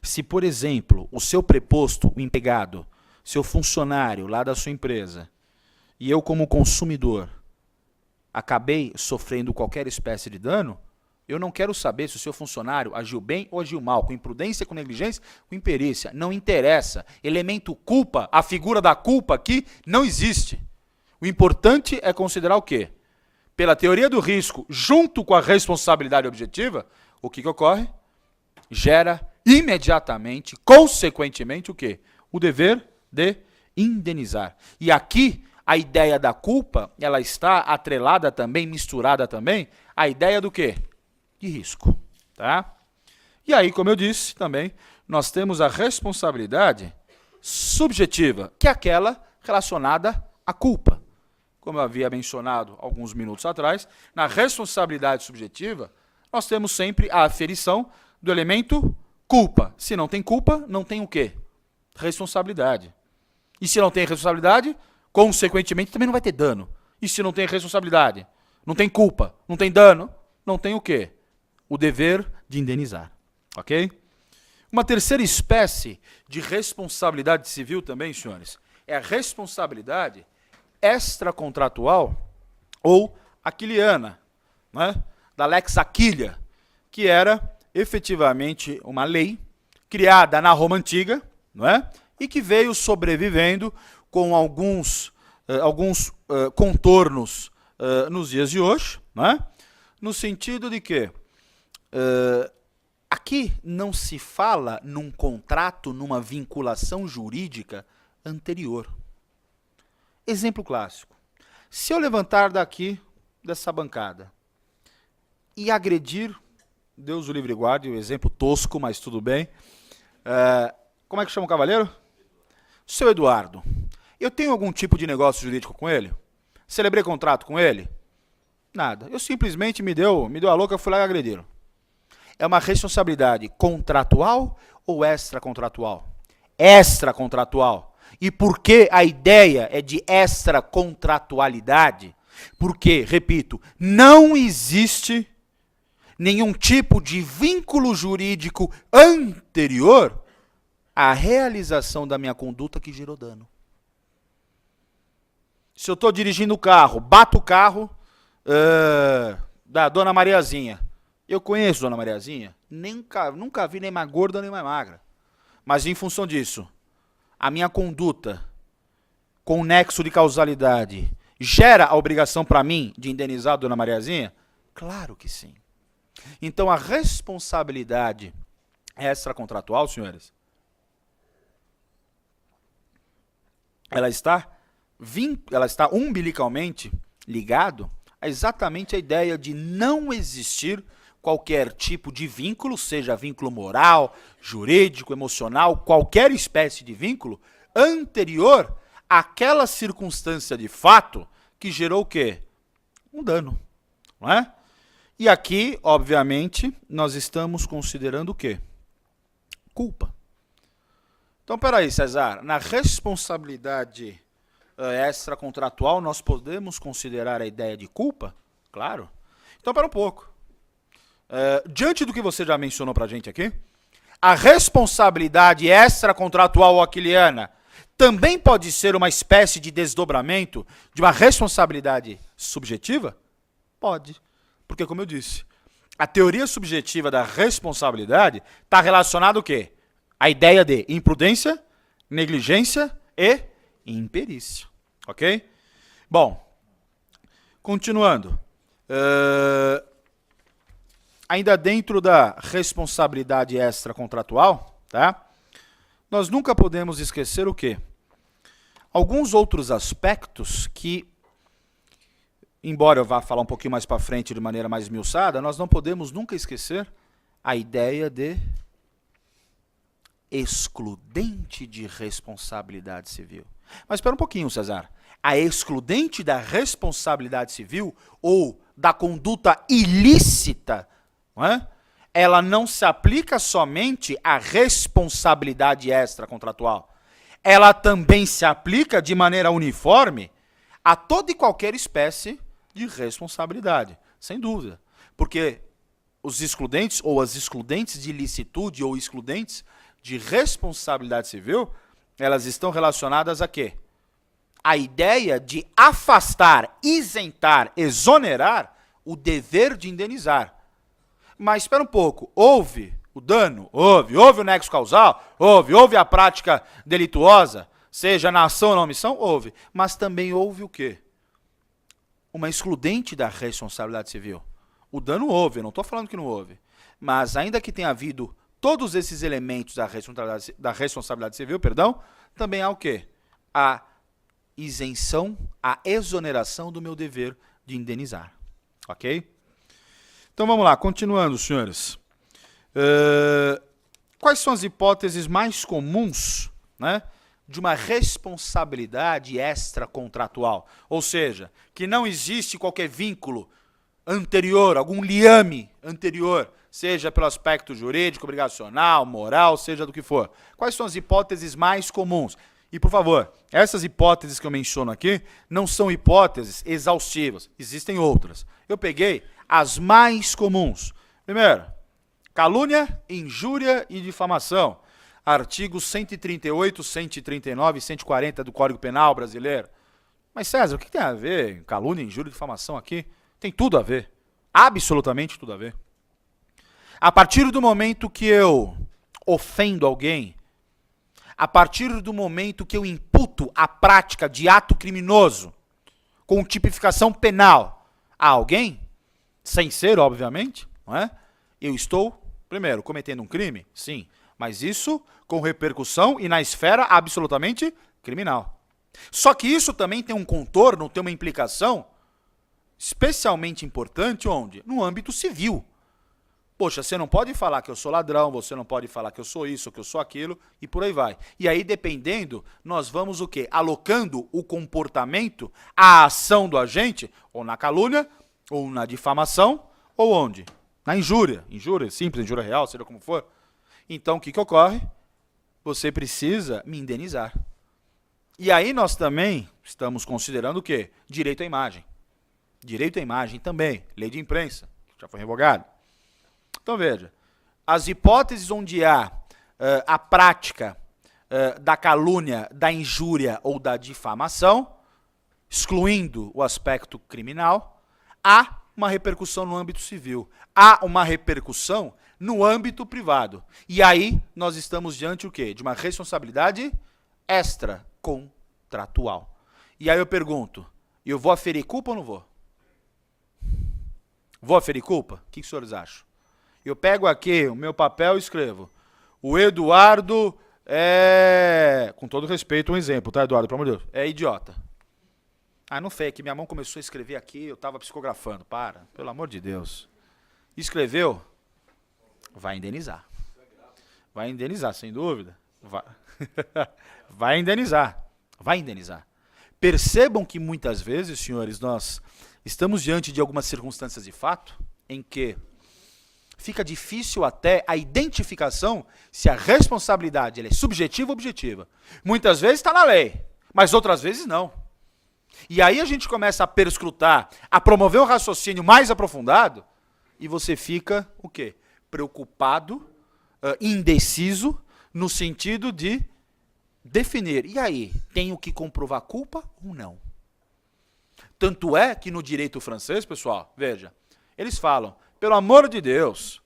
Se, por exemplo, o seu preposto, o empregado, seu funcionário lá da sua empresa, e eu como consumidor, acabei sofrendo qualquer espécie de dano, eu não quero saber se o seu funcionário agiu bem ou agiu mal, com imprudência, com negligência, com imperícia. Não interessa. Elemento culpa, a figura da culpa aqui não existe. O importante é considerar o quê? Pela teoria do risco, junto com a responsabilidade objetiva, o que ocorre? Gera imediatamente, consequentemente, o quê? O dever de indenizar. E aqui, a ideia da culpa, ela está atrelada também, misturada também, à ideia do quê? De risco. Tá? E aí, como eu disse também, nós temos a responsabilidade subjetiva, que é aquela relacionada à culpa. Como eu havia mencionado alguns minutos atrás, na responsabilidade subjetiva, nós temos sempre a aferição do elemento culpa. Se não tem culpa, não tem o quê? Responsabilidade. E se não tem responsabilidade, consequentemente, também não vai ter dano. E se não tem responsabilidade, não tem culpa, não tem dano, não tem o quê? O dever de indenizar. Ok? Uma terceira espécie de responsabilidade civil também, senhores, é a responsabilidade extracontratual ou aquiliana, né? Da Lex Aquilia, que era efetivamente uma lei criada na Roma Antiga, não é? E que veio sobrevivendo com alguns contornos nos dias de hoje, não é? No sentido de que aqui não se fala num contrato, numa vinculação jurídica anterior. Exemplo clássico. Se eu levantar daqui, dessa bancada, e agredir, Deus o livre e guarde, um exemplo tosco, mas tudo bem. Como é que chama o cavaleiro? Seu Eduardo. Eu tenho algum tipo de negócio jurídico com ele? Celebrei contrato com ele? Nada. Eu simplesmente me deu a louca, fui lá e agrediram. É uma responsabilidade contratual ou extracontratual? Extracontratual. E por que a ideia é de extracontratualidade? Porque, repito, não existe nenhum tipo de vínculo jurídico anterior à realização da minha conduta que gerou dano. Se eu estou dirigindo o carro, bato o carro da Dona Mariazinha. Eu conheço Dona Mariazinha? Nunca vi nem mais gorda nem mais magra. Mas em função disso, a minha conduta com nexo de causalidade gera a obrigação para mim de indenizar a Dona Mariazinha? Claro que sim. Então a responsabilidade extracontratual, senhores, ela está umbilicalmente ligado a exatamente a ideia de não existir qualquer tipo de vínculo, seja vínculo moral, jurídico, emocional, qualquer espécie de vínculo, anterior àquela circunstância de fato que gerou o quê? Um dano, não é? E aqui, obviamente, nós estamos considerando o quê? Culpa. Então, peraí, César, na responsabilidade extracontratual nós podemos considerar a ideia de culpa? Claro. Então, pera um pouco. Diante do que você já mencionou pra gente aqui, a responsabilidade extracontratual ou aquiliana também pode ser uma espécie de desdobramento de uma responsabilidade subjetiva? Pode. Porque, como eu disse, a teoria subjetiva da responsabilidade está relacionada ao quê? A ideia de imprudência, negligência e imperícia. Ok? Bom, continuando. Ainda dentro da responsabilidade extracontratual, tá? Nós nunca podemos esquecer o quê? Alguns outros aspectos que, embora eu vá falar um pouquinho mais para frente de maneira mais esmiuçada, nós não podemos nunca esquecer a ideia de excludente de responsabilidade civil. Mas espera um pouquinho, César. A excludente da responsabilidade civil ou da conduta ilícita, não é? Ela não se aplica somente à responsabilidade extracontratual. Ela também se aplica de maneira uniforme a toda e qualquer espécie de responsabilidade, sem dúvida. Porque os excludentes ou as excludentes de ilicitude ou excludentes de responsabilidade civil, elas estão relacionadas a quê? A ideia de afastar, isentar, exonerar o dever de indenizar. Mas espera um pouco, houve o dano? Houve o nexo causal? Houve a prática delituosa? Seja na ação ou na omissão? Houve. Mas também houve o quê? Uma excludente da responsabilidade civil. O dano houve, eu não estou falando que não houve. Mas ainda que tenha havido todos esses elementos da responsabilidade civil, também há o quê? A isenção, a exoneração do meu dever de indenizar. Ok? Então vamos lá, continuando, senhores. Quais são as hipóteses mais comuns, né, de uma responsabilidade extracontratual? Ou seja, que não existe qualquer vínculo anterior, algum liame anterior, seja pelo aspecto jurídico, obrigacional, moral, seja do que for. Quais são as hipóteses mais comuns? E, por favor, essas hipóteses que eu menciono aqui não são hipóteses exaustivas. Existem outras. Eu peguei as mais comuns. Primeiro, calúnia, injúria e difamação. Artigos 138, 139 e 140 do Código Penal brasileiro. Mas, César, o que tem a ver calúnia, injúria e difamação aqui? Tem tudo a ver. Absolutamente tudo a ver. A partir do momento que eu ofendo alguém, a partir do momento que eu imputo a prática de ato criminoso com tipificação penal a alguém, sem ser, obviamente, não é? Eu estou, primeiro, cometendo um crime? Sim. Mas isso com repercussão e na esfera absolutamente criminal. Só que isso também tem um contorno, tem uma implicação especialmente importante onde? No âmbito civil. Poxa, você não pode falar que eu sou ladrão, você não pode falar que eu sou isso, que eu sou aquilo, e por aí vai. E aí, dependendo, nós vamos o quê? Alocando o comportamento, a ação do agente, ou na calúnia, ou na difamação, ou onde? Na injúria. Injúria simples, injúria real, seja como for. Então, o que ocorre? Você precisa me indenizar. E aí nós também estamos considerando o quê? Direito à imagem. Direito à imagem também, lei de imprensa, que já foi revogado. Então veja, as hipóteses onde há a prática da calúnia, da injúria ou da difamação, excluindo o aspecto criminal, há uma repercussão no âmbito civil, há uma repercussão no âmbito privado. E aí nós estamos diante o quê? De uma responsabilidade extracontratual. E aí eu pergunto, eu vou aferir culpa ou não vou? Vou aferir culpa? O que os senhores acham? Eu pego aqui o meu papel e escrevo. O Eduardo é... Com todo respeito, um exemplo, tá, Eduardo? Pelo amor de Deus. É idiota. Ah, não foi, que minha mão começou a escrever aqui, eu estava psicografando. Para, pelo amor de Deus. Escreveu? Vai indenizar. Vai indenizar, sem dúvida. Vai, vai indenizar. Vai indenizar. Percebam que muitas vezes, senhores, nós estamos diante de algumas circunstâncias de fato em que fica difícil até a identificação se a responsabilidade ela é subjetiva ou objetiva. Muitas vezes está na lei, mas outras vezes não. E aí a gente começa a perscrutar, a promover um raciocínio mais aprofundado, e você fica, o quê? Preocupado, indeciso, no sentido de definir. E aí, tenho que comprovar culpa ou não? Tanto é que no direito francês, pessoal, veja, eles falam, pelo amor de Deus,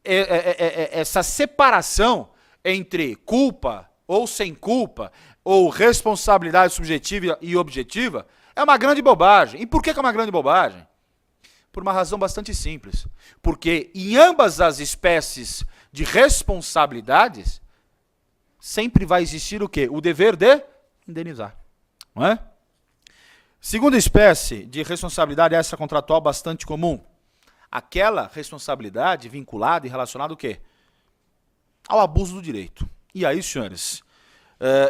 essa separação entre culpa ou sem culpa, ou responsabilidade subjetiva e objetiva, é uma grande bobagem. E por que é uma grande bobagem? Por uma razão bastante simples. Porque em ambas as espécies de responsabilidades, sempre vai existir o quê? O dever de indenizar. Não é? Segunda espécie de responsabilidade extracontratual bastante comum. Aquela responsabilidade vinculada e relacionada ao quê? Ao abuso do direito. E aí, senhores,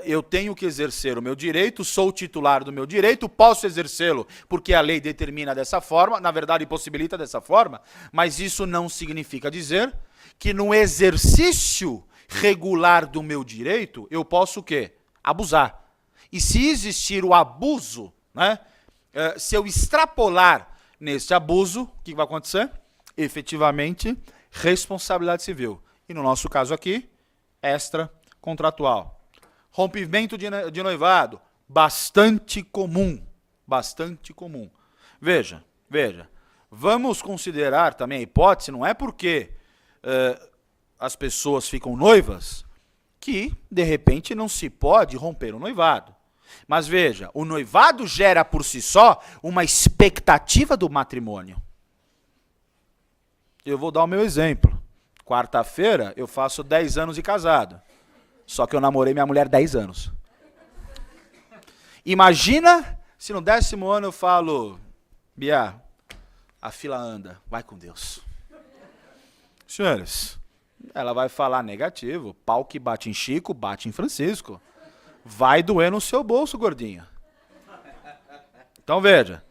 eu tenho que exercer o meu direito, sou o titular do meu direito, posso exercê-lo porque a lei determina dessa forma, na verdade possibilita dessa forma, mas isso não significa dizer que no exercício regular do meu direito eu posso o quê? Abusar. E se existir o abuso, né, se eu extrapolar nesse abuso, o que vai acontecer? Efetivamente, responsabilidade civil. E no nosso caso aqui, extracontratual. Rompimento de noivado, bastante comum. Bastante comum. Veja, vamos considerar também a hipótese, não é porque as pessoas ficam noivas que, de repente, não se pode romper o noivado. Mas veja, o noivado gera por si só uma expectativa do matrimônio. Eu vou dar o meu exemplo. Quarta-feira eu faço 10 anos de casado. Só que eu namorei minha mulher 10 anos. Imagina se no 10º ano eu falo, Bia, a fila anda, vai com Deus. Senhores, ela vai falar negativo, pau que bate em Chico, bate em Francisco. Vai doer no seu bolso, gordinho. Então veja,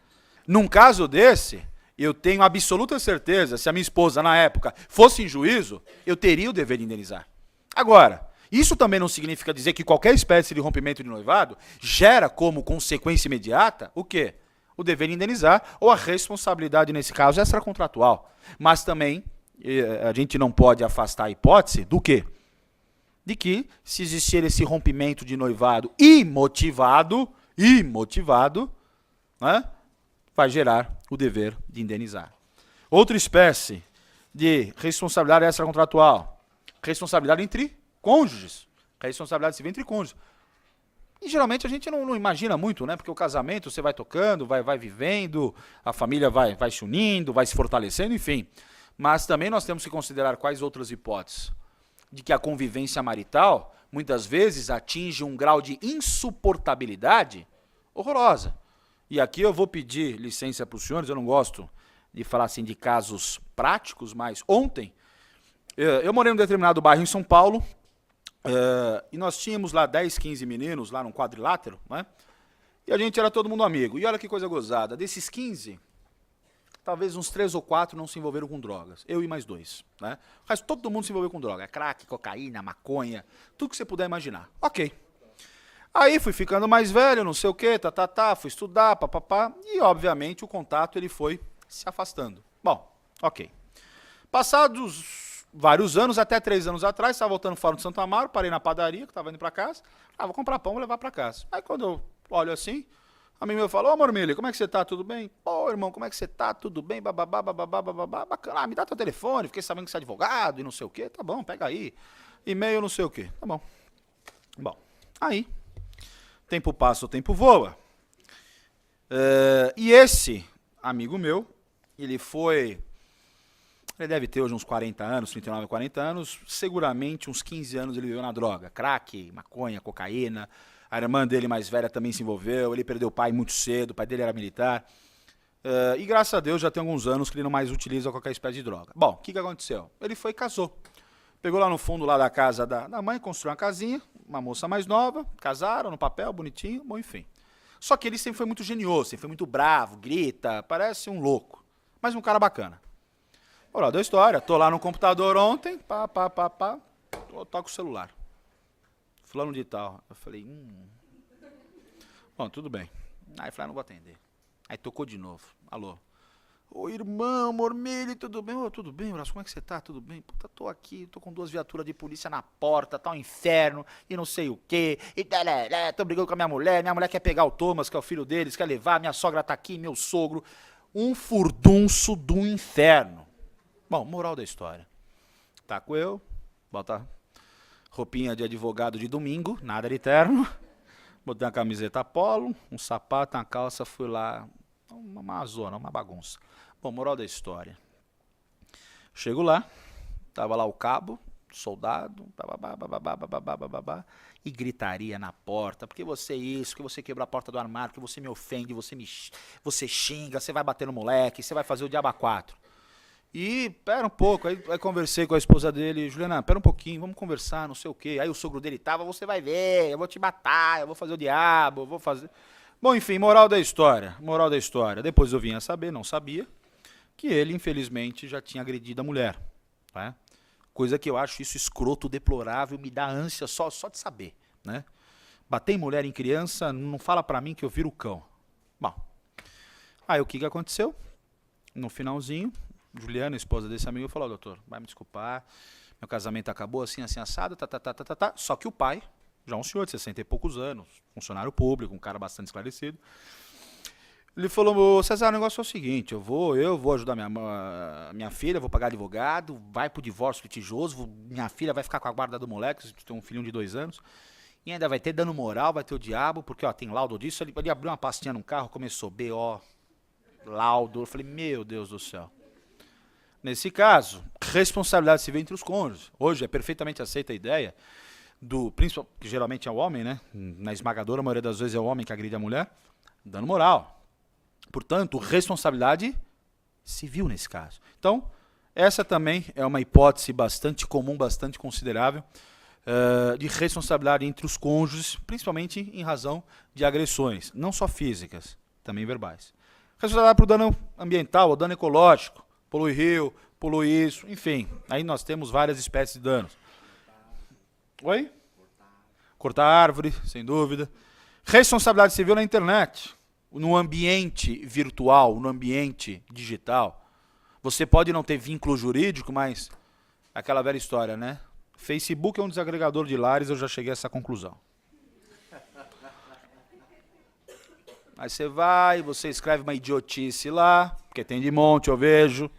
num caso desse, eu tenho absoluta certeza, se a minha esposa na época fosse em juízo, eu teria o dever de indenizar. Agora, isso também não significa dizer que qualquer espécie de rompimento de noivado gera como consequência imediata o quê? O dever de indenizar ou a responsabilidade, nesse caso, extracontratual. Mas também a gente não pode afastar a hipótese do quê? De que, se existir esse rompimento de noivado imotivado, né, vai gerar o dever de indenizar. Outra espécie de responsabilidade extracontratual, responsabilidade entre cônjuges, responsabilidade civil entre cônjuges. E geralmente a gente não imagina muito, né? Porque o casamento você vai tocando, vai vivendo, a família vai se unindo, vai se fortalecendo, enfim. Mas também nós temos que considerar quais outras hipóteses. De que a convivência marital, muitas vezes, atinge um grau de insuportabilidade horrorosa. E aqui eu vou pedir licença para os senhores, eu não gosto de falar assim de casos práticos, mas ontem, eu morei num determinado bairro em São Paulo, e nós tínhamos lá 10, 15 meninos, lá num quadrilátero, né? E a gente era todo mundo amigo. E olha que coisa gozada, desses 15... talvez uns 3 ou 4 não se envolveram com drogas. Eu e mais 2. Né? Mas todo mundo se envolveu com droga. Crack, cocaína, maconha, tudo que você puder imaginar. Ok. Aí fui ficando mais velho, não sei o quê, fui estudar, papapá. E, obviamente, o contato ele foi se afastando. Bom, ok. Passados vários anos, até 3 anos atrás, estava voltando fora de Santo Amaro, parei na padaria, que estava indo para casa. Vou comprar pão, vou levar para casa. Aí, quando eu olho assim... a amigo meu falou, ô Mormilha, como é que você tá? Tudo bem? Pô, irmão, como é que você tá? Tudo bem? Bababá, bacana. Me dá teu telefone, fiquei sabendo que você é advogado e não sei o quê. Tá bom, pega aí. E-mail, não sei o quê. Tá bom. Bom, aí, tempo passa, o tempo voa. E esse amigo meu, ele deve ter hoje uns 40 anos, 39, 40 anos, seguramente uns 15 anos ele viveu na droga. Crack, maconha, cocaína. A irmã dele mais velha também se envolveu, ele perdeu o pai muito cedo, o pai dele era militar. E graças a Deus já tem alguns anos que ele não mais utiliza qualquer espécie de droga. Bom, o que aconteceu? Ele foi e casou. Pegou lá no fundo lá da casa da mãe, construiu uma casinha, uma moça mais nova, casaram no papel, bonitinho, bom, enfim. Só que ele sempre foi muito genioso, sempre foi muito bravo, grita, parece um louco. Mas um cara bacana. Moral da história, tô lá no computador ontem, toco o celular. Fulano de tal. Eu falei, Bom, tudo bem. Aí eu falei, não vou atender. Aí tocou de novo. Alô. Ô, irmão, Mormelli, tudo bem? Ô, tudo bem, Braço? Como é que você tá? Tudo bem? Puta, tô aqui, tô com 2 viaturas de polícia na porta, tá um inferno, e não sei o quê, e tô brigando com a minha mulher quer pegar o Thomas, que é o filho deles, quer levar, minha sogra tá aqui, meu sogro. Um furdunço do inferno. Bom, moral da história. Taco eu, bota roupinha de advogado de domingo, nada de terno, botei uma camiseta polo, um sapato, uma calça, fui lá, uma zona, uma bagunça. Bom, moral da história. Chego lá, tava lá o cabo, soldado, e gritaria na porta, porque você isso, que você quebrou a porta do armário, que você me ofende, você xinga, você vai bater no moleque, você vai fazer o diabo a 4. E, pera um pouco, aí conversei com a esposa dele, Juliana, pera um pouquinho, vamos conversar, não sei o quê. Aí o sogro dele tava, você vai ver, eu vou te matar, eu vou fazer o diabo, eu vou fazer... Bom, enfim, moral da história. Depois eu vim a saber, não sabia, que ele, infelizmente, já tinha agredido a mulher. Né? Coisa que eu acho isso escroto, deplorável, me dá ânsia só de saber. Né? Bater em mulher, em criança, não fala pra mim que eu viro o cão. Bom, aí o que aconteceu? No finalzinho, Juliana, esposa desse amigo, falou, doutor, vai me desculpar, meu casamento acabou assim, assado, Só que o pai... já um senhor de 60 e poucos anos, funcionário público, um cara bastante esclarecido. Ele falou, César, o negócio é o seguinte, eu vou ajudar minha filha, vou pagar advogado, vai pro divórcio litigioso, minha filha vai ficar com a guarda do moleque, tem um filhinho de 2 anos, e ainda vai ter dano moral, vai ter o diabo, porque ó, tem laudo disso, ele abriu uma pastinha num carro, começou BO, laudo, eu falei, meu Deus do céu. Nesse caso, responsabilidade civil entre os cônjuges. Hoje é perfeitamente aceita a ideia principal, que geralmente é o homem, né? Na esmagadora maioria das vezes é o homem que agride a mulher, dano moral. Portanto, responsabilidade civil nesse caso. Então, essa também é uma hipótese bastante comum, bastante considerável, de responsabilidade entre os cônjuges, principalmente em razão de agressões, não só físicas, também verbais. Responsabilidade por dano ambiental ou dano ecológico, polui rio, polui isso, enfim. Aí nós temos várias espécies de danos. Oi? Cortar árvore, sem dúvida. Responsabilidade civil na internet, no ambiente virtual, no ambiente digital. Você pode não ter vínculo jurídico, mas aquela velha história, né? Facebook é um desagregador de lares, eu já cheguei a essa conclusão. Aí você escreve uma idiotice lá, porque tem de monte, eu vejo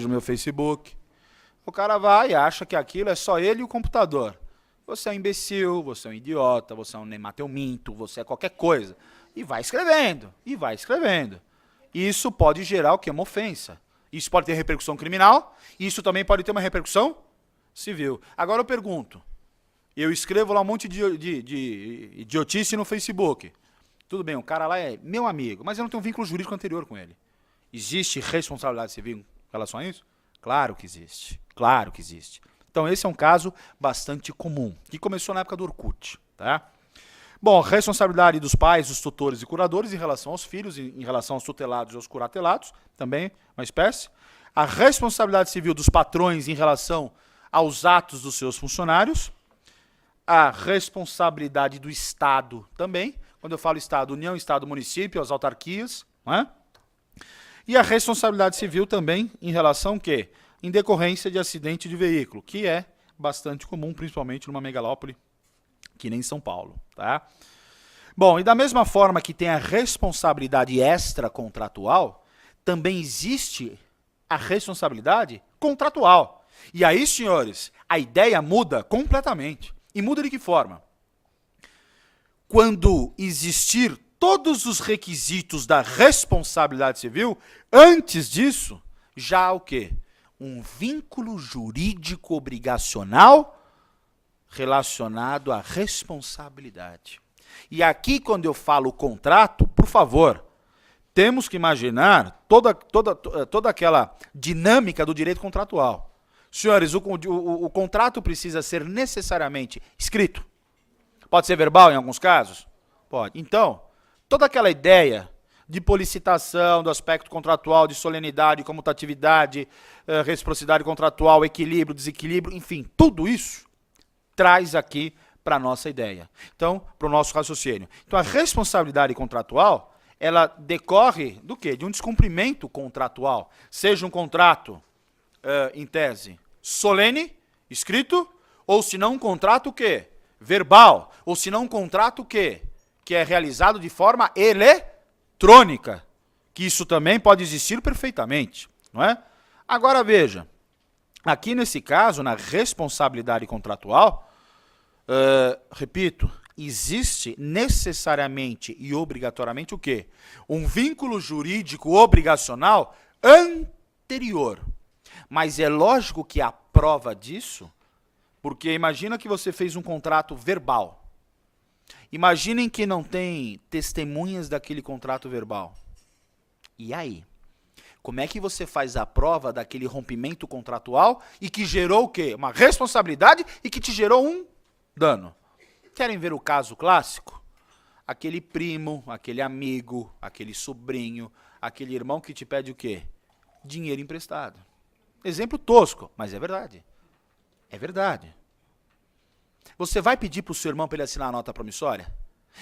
meu Facebook. O cara vai e acha que aquilo é só ele e o computador. Você é um imbecil, você é um idiota, você é um nemateuminto, você é qualquer coisa. E vai escrevendo, Isso pode gerar o quê? Uma ofensa. Isso pode ter repercussão criminal, e isso também pode ter uma repercussão civil. Agora eu pergunto, eu escrevo lá um monte de idiotice no Facebook. Tudo bem, o cara lá é meu amigo, mas eu não tenho um vínculo jurídico anterior com ele. Existe responsabilidade civil em relação a isso? Claro que existe, claro que existe. Então esse é um caso bastante comum, que começou na época do Orkut. Tá? Bom, responsabilidade dos pais, dos tutores e curadores em relação aos filhos, em relação aos tutelados e aos curatelados, também uma espécie. A responsabilidade civil dos patrões em relação aos atos dos seus funcionários. A responsabilidade do Estado também. Quando eu falo Estado, União, Estado, Município, as autarquias. Não é? E a responsabilidade civil também em relação ao quê? Em decorrência de acidente de veículo, que é bastante comum, principalmente numa megalópole, que nem São Paulo. Tá? Bom, e da mesma forma que tem a responsabilidade extracontratual, também existe a responsabilidade contratual. E aí, senhores, a ideia muda completamente. E muda de que forma? Quando existir todos os requisitos da responsabilidade civil, antes disso, já há o quê? Um vínculo jurídico obrigacional relacionado à responsabilidade. E aqui, quando eu falo contrato, por favor, temos que imaginar toda aquela dinâmica do direito contratual. Senhores, o contrato precisa ser necessariamente escrito. Pode ser verbal em alguns casos? Pode. Então, toda aquela ideia de policitação, do aspecto contratual, de solenidade, comutatividade, reciprocidade contratual, equilíbrio, desequilíbrio, enfim, tudo isso traz aqui para a nossa ideia. Então, para o nosso raciocínio. Então, a responsabilidade contratual, ela decorre do quê? De um descumprimento contratual. Seja um contrato, em tese, solene, escrito, ou se não um contrato o quê? Verbal, ou se não um contrato o quê? Que é realizado de forma eletrônica, que isso também pode existir perfeitamente, não é? Agora veja, aqui nesse caso, na responsabilidade contratual, repito, existe necessariamente e obrigatoriamente o quê? Um vínculo jurídico obrigacional anterior. Mas é lógico que a prova disso, porque imagina que você fez um contrato verbal. Imaginem que não tem testemunhas daquele contrato verbal. E aí? Como é que você faz a prova daquele rompimento contratual e que gerou o quê? Uma responsabilidade e que te gerou um dano. Querem ver o caso clássico? Aquele primo, aquele amigo, aquele sobrinho, aquele irmão que te pede o quê? Dinheiro emprestado. Exemplo tosco, mas é verdade. É verdade. Você vai pedir para o seu irmão para ele assinar a nota promissória?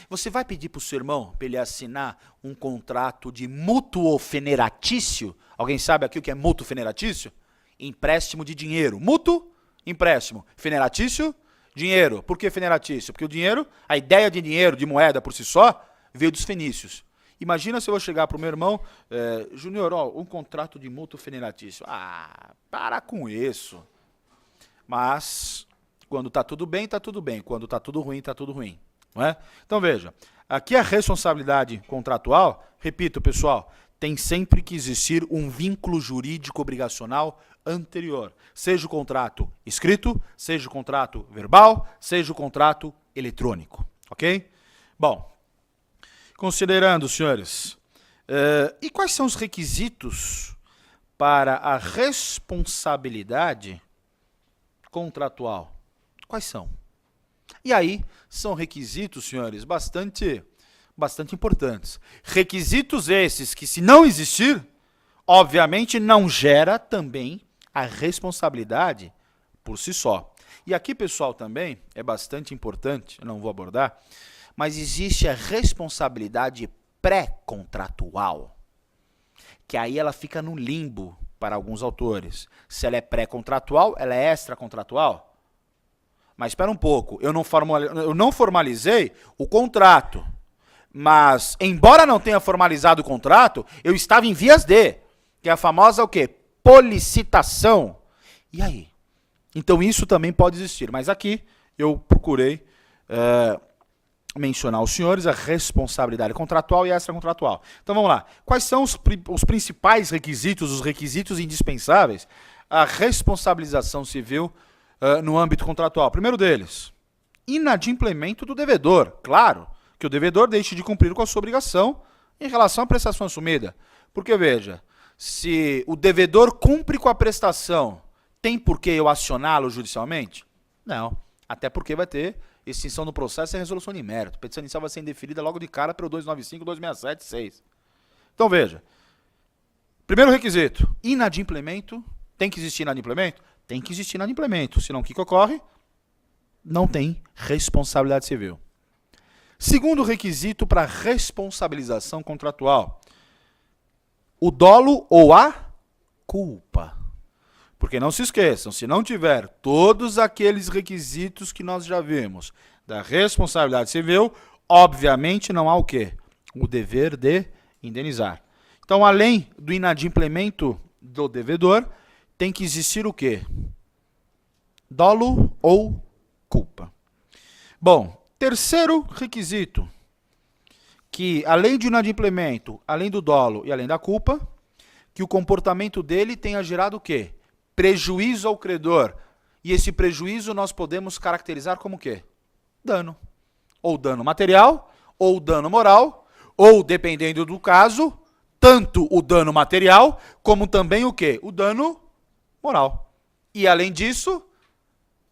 Você vai pedir para o seu irmão para ele assinar um contrato de mútuo feneratício? Alguém sabe aqui o que é mútuo feneratício? Empréstimo de dinheiro. Mútuo, empréstimo. Feneratício, dinheiro. Por que feneratício? Porque o dinheiro, a ideia de dinheiro, de moeda por si só, veio dos fenícios. Imagina se eu vou chegar para o meu irmão, Júnior, um contrato de mútuo feneratício. Ah, para com isso. Mas, quando está tudo bem, está tudo bem. Quando está tudo ruim, está tudo ruim. Não é? Então, veja, aqui a responsabilidade contratual, repito, pessoal, tem sempre que existir um vínculo jurídico obrigacional anterior. Seja o contrato escrito, seja o contrato verbal, seja o contrato eletrônico. Ok? Bom, considerando, senhores, e quais são os requisitos para a responsabilidade contratual? Quais são? E aí, são requisitos, senhores, bastante importantes. Requisitos esses que, se não existir, obviamente não gera também a responsabilidade por si só. E aqui, pessoal, também é bastante importante, eu não vou abordar, mas existe a responsabilidade pré-contratual, que aí ela fica no limbo para alguns autores. Se ela é pré-contratual, ela é extra-contratual? Mas espera um pouco, eu não formalizei o contrato, mas, embora não tenha formalizado o contrato, eu estava em vias de, que é a famosa o quê? Policitação. E aí? Então isso também pode existir, mas aqui eu procurei mencionar aos senhores a responsabilidade contratual e extracontratual. Então vamos lá. Quais são os principais requisitos, os requisitos indispensáveis à responsabilização civil no âmbito contratual? Primeiro deles, inadimplemento do devedor. Claro que o devedor deixe de cumprir com a sua obrigação em relação à prestação assumida. Porque, veja, se o devedor cumpre com a prestação, tem por que eu acioná-lo judicialmente? Não. Até porque vai ter extinção do processo e resolução de mérito. A petição inicial vai ser indeferida logo de cara pelo 295, 267, 6. Então, veja. Primeiro requisito, inadimplemento. Tem que existir inadimplemento? Tem que existir inadimplemento. Senão, o que ocorre? Não tem responsabilidade civil. Segundo requisito para responsabilização contratual, o dolo ou a culpa. Porque não se esqueçam, se não tiver todos aqueles requisitos que nós já vimos da responsabilidade civil, obviamente não há o quê? O dever de indenizar. Então, além do inadimplemento do devedor, tem que existir o quê? Dolo ou culpa. Bom, terceiro requisito, que além de inadimplemento, além do dolo e além da culpa, que o comportamento dele tenha gerado o quê? Prejuízo ao credor. E esse prejuízo nós podemos caracterizar como o quê? Dano. Ou dano material, ou dano moral, ou, dependendo do caso, tanto o dano material, como também o quê? O dano moral. E além disso,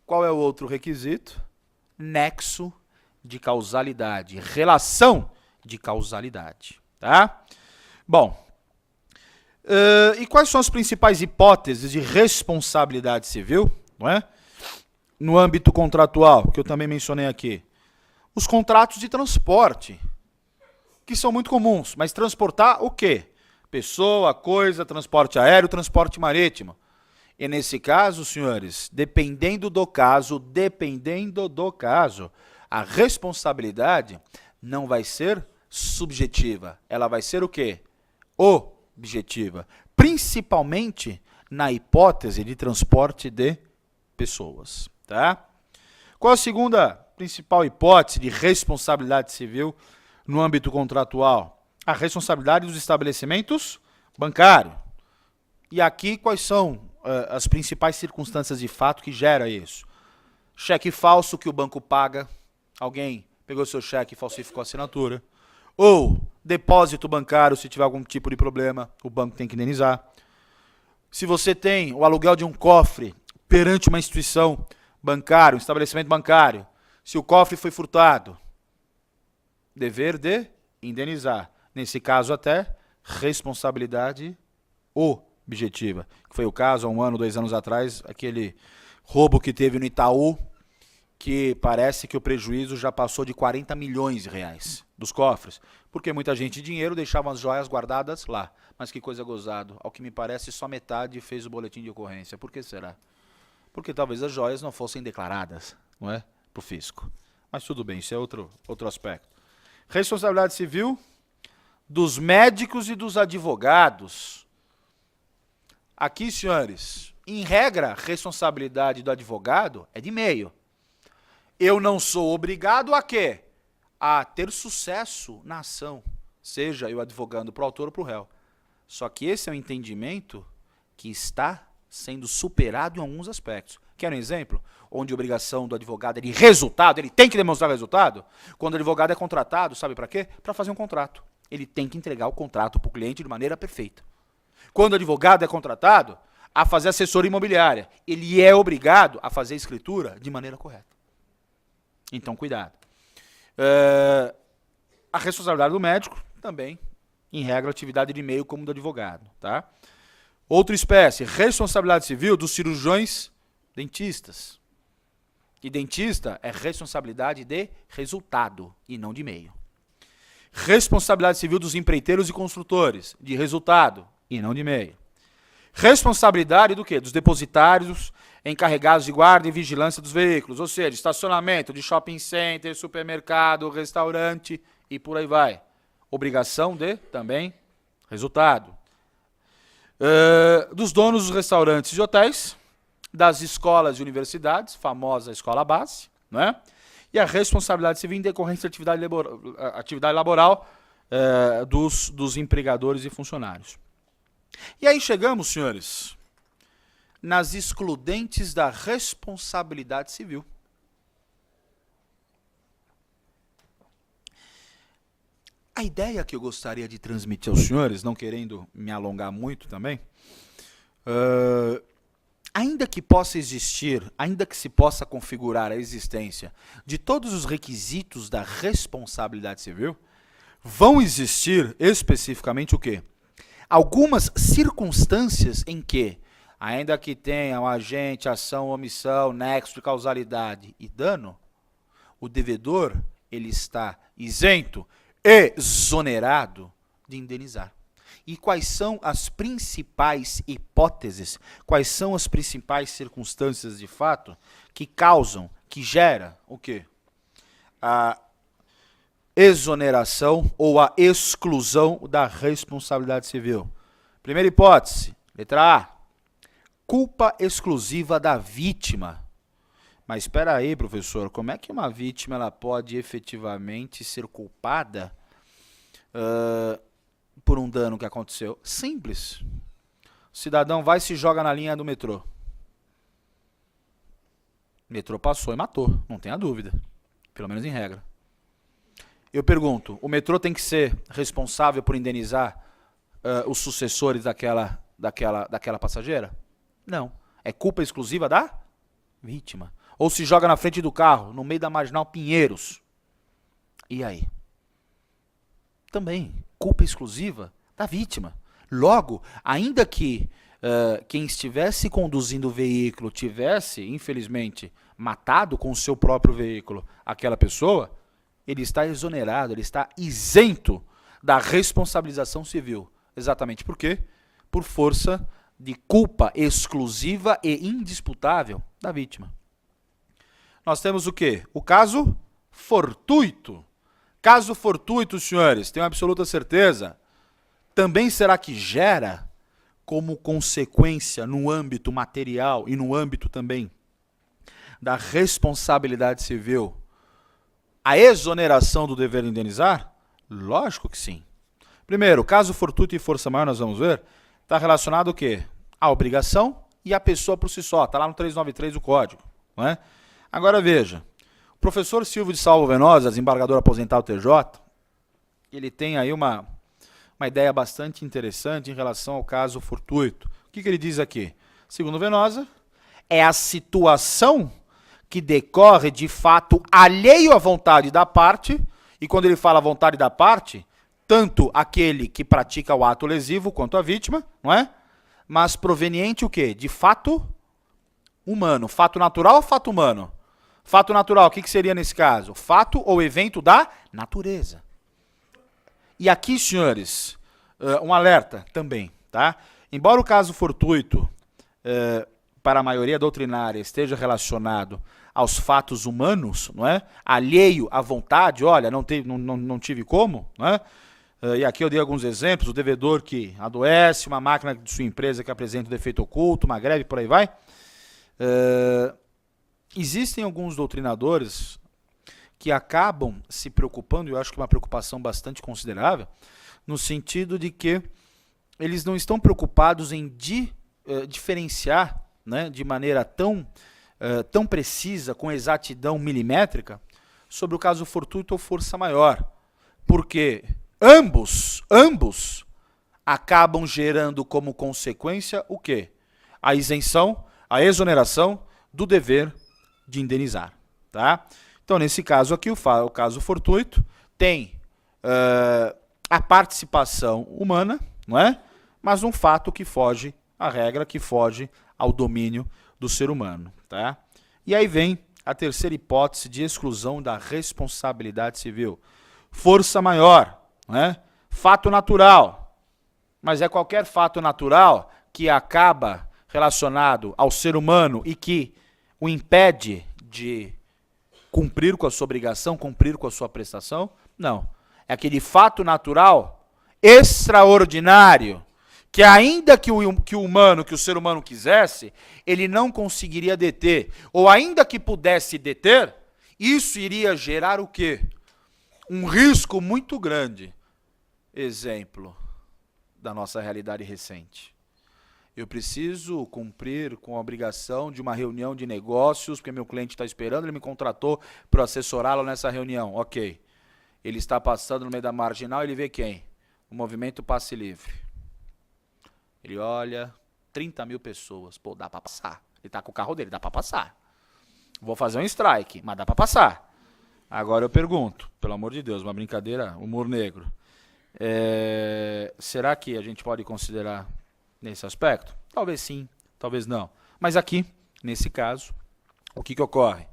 qual é o outro requisito? Nexo de causalidade, relação de causalidade, tá? Bom, e quais são as principais hipóteses de responsabilidade civil, não é? No âmbito contratual, que eu também mencionei aqui. Os contratos de transporte, que são muito comuns, mas transportar o quê? Pessoa, coisa, transporte aéreo, transporte marítimo. E nesse caso, senhores, dependendo do caso, a responsabilidade não vai ser subjetiva. Ela vai ser o quê? Objetiva. Principalmente na hipótese de transporte de pessoas. Tá? Qual a segunda principal hipótese de responsabilidade civil no âmbito contratual? A responsabilidade dos estabelecimentos bancários. E aqui quais são as principais circunstâncias de fato que gera isso? Cheque falso que o banco paga, alguém pegou seu cheque e falsificou a assinatura. Ou depósito bancário, se tiver algum tipo de problema, o banco tem que indenizar. Se você tem o aluguel de um cofre perante uma instituição bancária, um estabelecimento bancário, se o cofre foi furtado, dever de indenizar. Nesse caso até, responsabilidade objetiva. Que foi o caso há 1 ano, 2 anos atrás, aquele roubo que teve no Itaú, que parece que o prejuízo já passou de 40 milhões de reais dos cofres. Porque muita gente de dinheiro deixava as joias guardadas lá. Mas que coisa gozado. Ao que me parece, só metade fez o boletim de ocorrência. Por que será? Porque talvez as joias não fossem declaradas, não é? Para o fisco. Mas tudo bem, isso é outro aspecto. Responsabilidade civil dos médicos e dos advogados. Aqui, senhores, em regra, a responsabilidade do advogado é de meio. Eu não sou obrigado a quê? A ter sucesso na ação, seja eu advogando para o autor ou para o réu. Só que esse é um entendimento que está sendo superado em alguns aspectos. Quer um exemplo? Onde a obrigação do advogado é de resultado, ele tem que demonstrar resultado. Quando o advogado é contratado, sabe para quê? Para fazer um contrato. Ele tem que entregar o contrato para o cliente de maneira perfeita. Quando o advogado é contratado a fazer assessoria imobiliária, ele é obrigado a fazer a escritura de maneira correta. Então, cuidado. A responsabilidade do médico também, em regra, atividade de meio como do advogado. Tá? Outra espécie, responsabilidade civil dos cirurgiões dentistas. E dentista é responsabilidade de resultado e não de meio. Responsabilidade civil dos empreiteiros e construtores, de resultado e não de meio. Responsabilidade do quê? Dos depositários encarregados de guarda e vigilância dos veículos, ou seja, estacionamento de shopping center, supermercado, restaurante e por aí vai. Obrigação de, também, resultado. Dos donos dos restaurantes e hotéis, das escolas e universidades, famosa escola base, não é? E a responsabilidade civil em decorrência da atividade laboral dos empregadores e funcionários. E aí chegamos, senhores, nas excludentes da responsabilidade civil. A ideia que eu gostaria de transmitir aos senhores, não querendo me alongar muito também, ainda que possa existir, ainda que se possa configurar a existência de todos os requisitos da responsabilidade civil, vão existir especificamente o quê? Algumas circunstâncias em que, ainda que tenha um agente, ação, omissão, nexo de causalidade e dano, o devedor ele está isento, exonerado de indenizar. E quais são as principais hipóteses, quais são as principais circunstâncias de fato que causam, que gera o quê? A exoneração ou a exclusão da responsabilidade civil. Primeira hipótese, letra A, culpa exclusiva da vítima. Mas espera aí, professor, como é que uma vítima ela pode efetivamente ser culpada por um dano que aconteceu? Simples. O cidadão vai e se joga na linha do metrô. O metrô passou e matou, não tenha dúvida, pelo menos em regra. Eu pergunto, o metrô tem que ser responsável por indenizar os sucessores daquela passageira? Não. É culpa exclusiva da vítima. Ou se joga na frente do carro, no meio da Marginal Pinheiros. E aí? Também, culpa exclusiva da vítima. Logo, ainda que quem estivesse conduzindo o veículo tivesse, infelizmente, matado com o seu próprio veículo aquela pessoa, ele está exonerado, ele está isento da responsabilização civil. Exatamente por quê? Por força de culpa exclusiva e indisputável da vítima. Nós temos o quê? O caso fortuito. Caso fortuito, senhores, tenho absoluta certeza, também será que gera como consequência no âmbito material e no âmbito também da responsabilidade civil a exoneração do dever de indenizar? Lógico que sim. Primeiro, caso fortuito e força maior, nós vamos ver, está relacionado o quê? A obrigação e a pessoa por si só. Está lá no 393 do Código. Não é? Agora veja, o professor Silvio de Salvo Venosa, desembargador aposentado TJ, ele tem aí uma ideia bastante interessante em relação ao caso fortuito. O que ele diz aqui? Segundo Venosa, é a situação que decorre de fato alheio à vontade da parte, e quando ele fala vontade da parte, tanto aquele que pratica o ato lesivo quanto a vítima, não é? Mas proveniente o quê? De fato humano. Fato natural ou fato humano? Fato natural, o que seria nesse caso? Fato ou evento da natureza. E aqui, senhores, um alerta também, tá? Embora o caso fortuito, para a maioria doutrinária, esteja relacionado aos fatos humanos, não é? Alheio à vontade, olha, não tive como, não é? E aqui eu dei alguns exemplos, o devedor que adoece, uma máquina de sua empresa que apresenta um defeito oculto, uma greve, por aí vai. Existem alguns doutrinadores que acabam se preocupando, e eu acho que é uma preocupação bastante considerável, no sentido de que eles não estão preocupados em diferenciar, né, de maneira tão precisa, com exatidão milimétrica, sobre o caso fortuito ou força maior. Porque ambos acabam gerando como consequência o quê? A isenção, a exoneração do dever de indenizar. Tá? Então, nesse caso aqui, o caso fortuito tem a participação humana, não é? Mas um fato que foge à regra, que foge ao domínio do ser humano. Tá? E aí vem a terceira hipótese de exclusão da responsabilidade civil. Força maior, não é? Fato natural. Mas é qualquer fato natural que acaba relacionado ao ser humano e que o impede de cumprir com a sua obrigação, cumprir com a sua prestação? Não. É aquele fato natural extraordinário que ainda que o ser humano quisesse, ele não conseguiria deter. Ou ainda que pudesse deter, isso iria gerar o quê? Um risco muito grande. Exemplo da nossa realidade recente. Eu preciso cumprir com a obrigação de uma reunião de negócios, porque meu cliente está esperando, ele me contratou para assessorá-lo nessa reunião. Ok. Ele está passando no meio da Marginal, ele vê quem? O movimento Passe Livre. Ele olha, 30 mil pessoas. Pô, dá para passar. Ele está com o carro dele, dá para passar. Vou fazer um strike, mas dá para passar. Agora eu pergunto, pelo amor de Deus, uma brincadeira, humor negro. Será que a gente pode considerar nesse aspecto? Talvez sim, talvez não. Mas aqui, nesse caso, o que ocorre?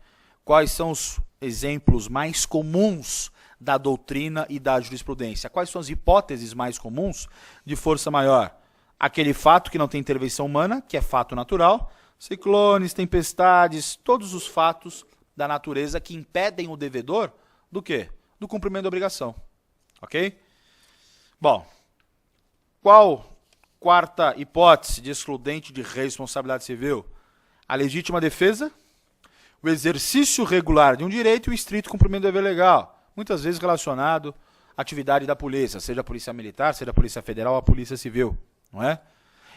Quais são os exemplos mais comuns da doutrina e da jurisprudência? Quais são as hipóteses mais comuns de força maior? Aquele fato que não tem intervenção humana, que é fato natural, ciclones, tempestades, todos os fatos da natureza que impedem o devedor do quê? Do cumprimento da obrigação. Ok? Bom, qual quarta hipótese de excludente de responsabilidade civil? A legítima defesa, o exercício regular de um direito e o estrito cumprimento do dever legal, muitas vezes relacionado à atividade da polícia, seja a polícia militar, seja a polícia federal ou a polícia civil, não é?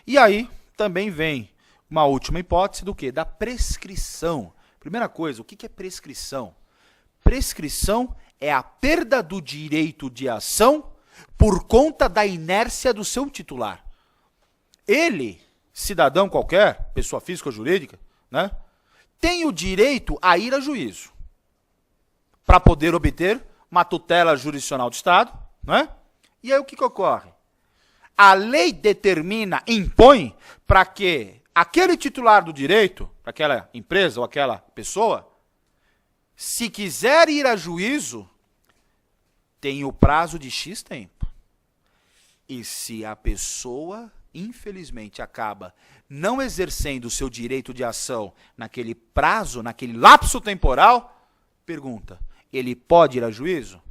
E aí também vem uma última hipótese do quê? Da prescrição. Primeira coisa, o que é prescrição? Prescrição é a perda do direito de ação por conta da inércia do seu titular. Ele, cidadão qualquer, pessoa física ou jurídica, né, tem o direito a ir a juízo para poder obter uma tutela jurisdicional do Estado, né? E aí o que ocorre? A lei determina, impõe, para que aquele titular do direito, para aquela empresa ou aquela pessoa, se quiser ir a juízo, tem o prazo de X tempo. E se a pessoa, infelizmente, acaba não exercendo o seu direito de ação naquele prazo, naquele lapso temporal, pergunta, ele pode ir a juízo?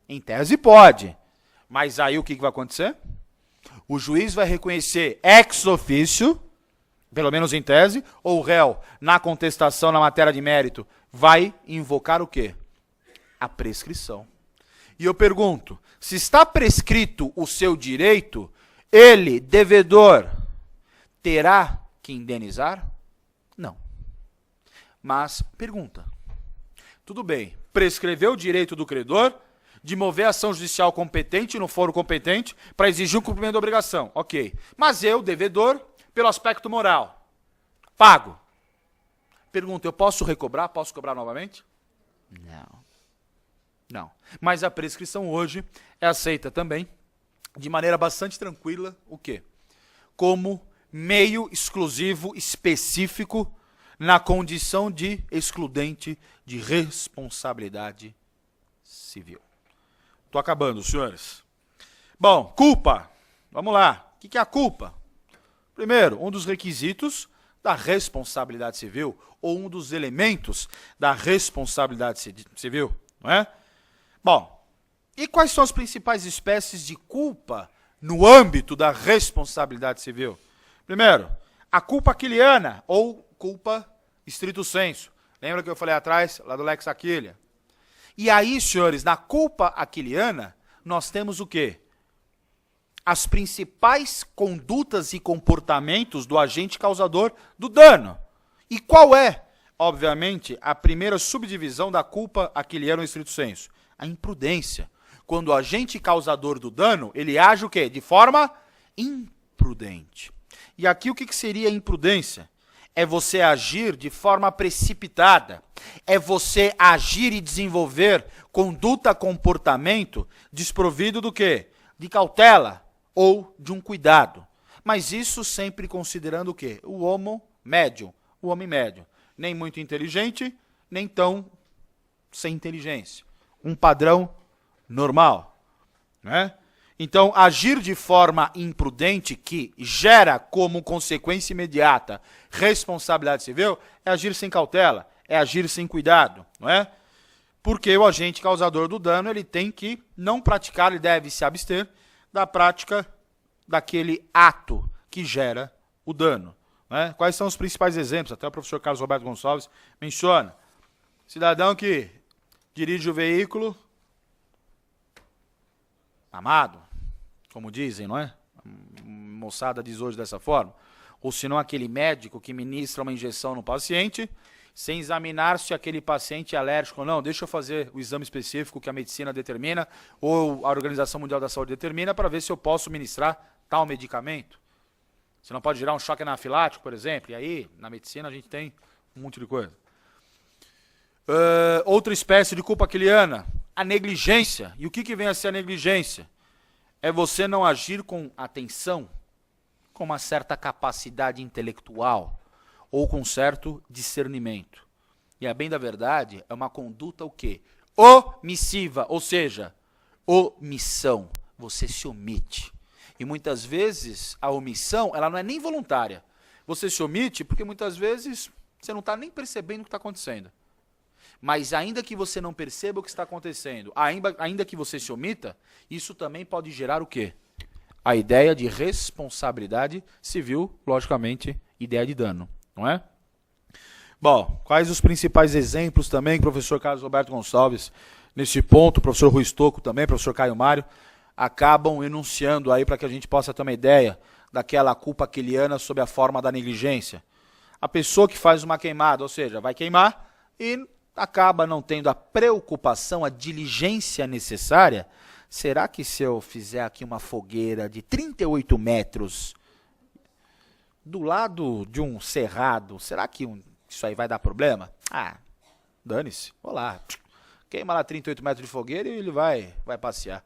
Em tese pode. Mas aí o que vai acontecer? O juiz vai reconhecer ex officio, pelo menos em tese, ou o réu, na contestação na matéria de mérito, vai invocar o quê? A prescrição. E eu pergunto, se está prescrito o seu direito, ele, devedor, terá que indenizar? Não. Mas, pergunta, tudo bem, prescreveu o direito do credor de mover ação judicial competente no foro competente para exigir o cumprimento da obrigação. Ok. Mas eu, devedor, pelo aspecto moral, pago. Pergunta, eu posso recobrar? Posso cobrar novamente? Não. Não. Mas a prescrição hoje é aceita também, de maneira bastante tranquila, o quê? Como meio exclusivo específico na condição de excludente de responsabilidade civil. Estou acabando, senhores. Bom, culpa. Vamos lá. O que é a culpa? Primeiro, um dos requisitos da responsabilidade civil, ou um dos elementos da responsabilidade civil, não é? Bom, e quais são as principais espécies de culpa no âmbito da responsabilidade civil? Primeiro, a culpa aquiliana, ou culpa stricto sensu. Lembra que eu falei atrás, lá do Lex Aquilia? E aí, senhores, na culpa aquiliana, nós temos o quê? As principais condutas e comportamentos do agente causador do dano. E qual é, obviamente, a primeira subdivisão da culpa aquiliana no stricto sensu? A imprudência. Quando o agente causador do dano, ele age o quê? De forma imprudente. E aqui o que seria imprudência? É você agir de forma precipitada. É você agir e desenvolver conduta, comportamento desprovido do quê? De cautela ou de um cuidado. Mas isso sempre considerando o quê? O homo médium, o homem médio. Nem muito inteligente, nem tão sem inteligência. Um padrão normal, né? Então, agir de forma imprudente, que gera como consequência imediata responsabilidade civil, é agir sem cautela, é agir sem cuidado, não é? Porque o agente causador do dano, ele tem que não praticar, ele deve se abster da prática daquele ato que gera o dano, né? Quais são os principais exemplos? Até o professor Carlos Roberto Gonçalves menciona. Cidadão que dirige o veículo amado, como dizem, não é? A moçada diz hoje dessa forma. Ou se não, aquele médico que ministra uma injeção no paciente, sem examinar se aquele paciente é alérgico ou não. Deixa eu fazer o exame específico que a medicina determina, ou a Organização Mundial da Saúde determina, para ver se eu posso ministrar tal medicamento. Você não pode gerar um choque anafilático, por exemplo. E aí, na medicina, a gente tem um monte de coisa. Outra espécie de culpa aquiliana, a negligência. E o que vem a ser a negligência? É você não agir com atenção, com uma certa capacidade intelectual, ou com certo discernimento. E a bem da verdade, é uma conduta o quê? Omissiva, ou seja, omissão. Você se omite. E muitas vezes a omissão, ela não é nem voluntária. Você se omite porque muitas vezes você não está nem percebendo o que está acontecendo. Mas ainda que você não perceba o que está acontecendo, ainda que você se omita, isso também pode gerar o quê? A ideia de responsabilidade civil, logicamente, ideia de dano, não é? Bom, quais os principais exemplos também, professor Carlos Roberto Gonçalves, nesse ponto, professor Rui Stocco também, professor Caio Mário, acabam enunciando aí para que a gente possa ter uma ideia daquela culpa aquiliana sob a forma da negligência. A pessoa que faz uma queimada, ou seja, vai queimar e acaba não tendo a preocupação, a diligência necessária será que se eu fizer aqui uma fogueira de 38 metros do lado de um cerrado, será que isso aí vai dar problema? Ah, dane-se, vou lá. Queima lá 38 metros de fogueira e ele vai passear.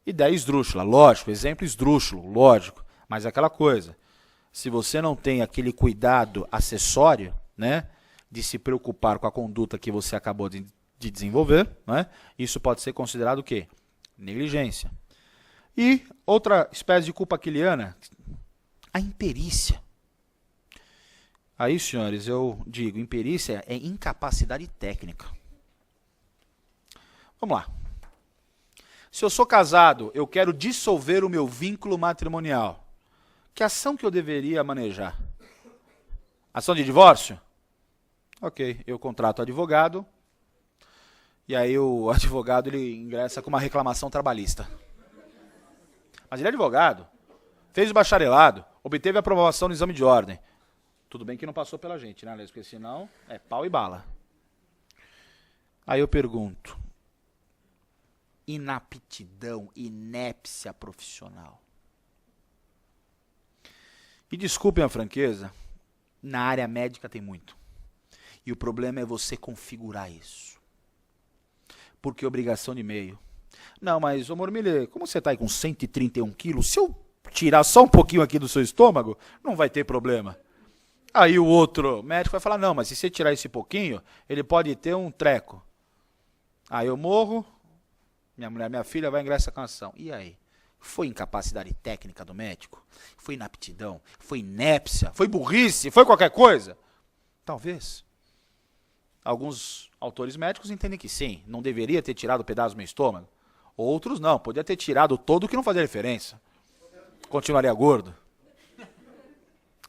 Ideia esdrúxula, lógico, exemplo esdrúxulo, lógico. Mas é aquela coisa, se você não tem aquele cuidado acessório, né, de se preocupar com a conduta que você acabou de desenvolver, né, isso pode ser considerado o quê? Negligência. E outra espécie de culpa aquiliana, a imperícia. Aí, senhores, eu digo, imperícia é incapacidade técnica. Vamos lá. Se eu sou casado, eu quero dissolver o meu vínculo matrimonial. Que ação que eu deveria manejar? Ação de divórcio? Ok, eu contrato advogado, e aí o advogado ele ingressa com uma reclamação trabalhista. Mas ele é advogado, fez o bacharelado, obteve a aprovação no exame de ordem. Tudo bem que não passou pela gente, né, Alex? Porque senão é pau e bala. Aí eu pergunto, inaptidão, inépcia profissional. E desculpem a franqueza, na área médica tem muito. E o problema é você configurar isso. Porque obrigação de meio. Não, mas, ô Mormile, como você está aí com 131 quilos, se eu tirar só um pouquinho aqui do seu estômago, não vai ter problema. Aí o outro médico vai falar, não, mas se você tirar esse pouquinho, ele pode ter um treco. Aí eu morro, minha mulher, minha filha vai ingressar com a ação. E aí? Foi incapacidade técnica do médico? Foi inaptidão? Foi inépcia? Foi burrice? Foi qualquer coisa? Talvez. Alguns autores médicos entendem que sim, não deveria ter tirado o pedaço do meu estômago. Outros não, podia ter tirado todo que não fazia diferença. Continuaria gordo.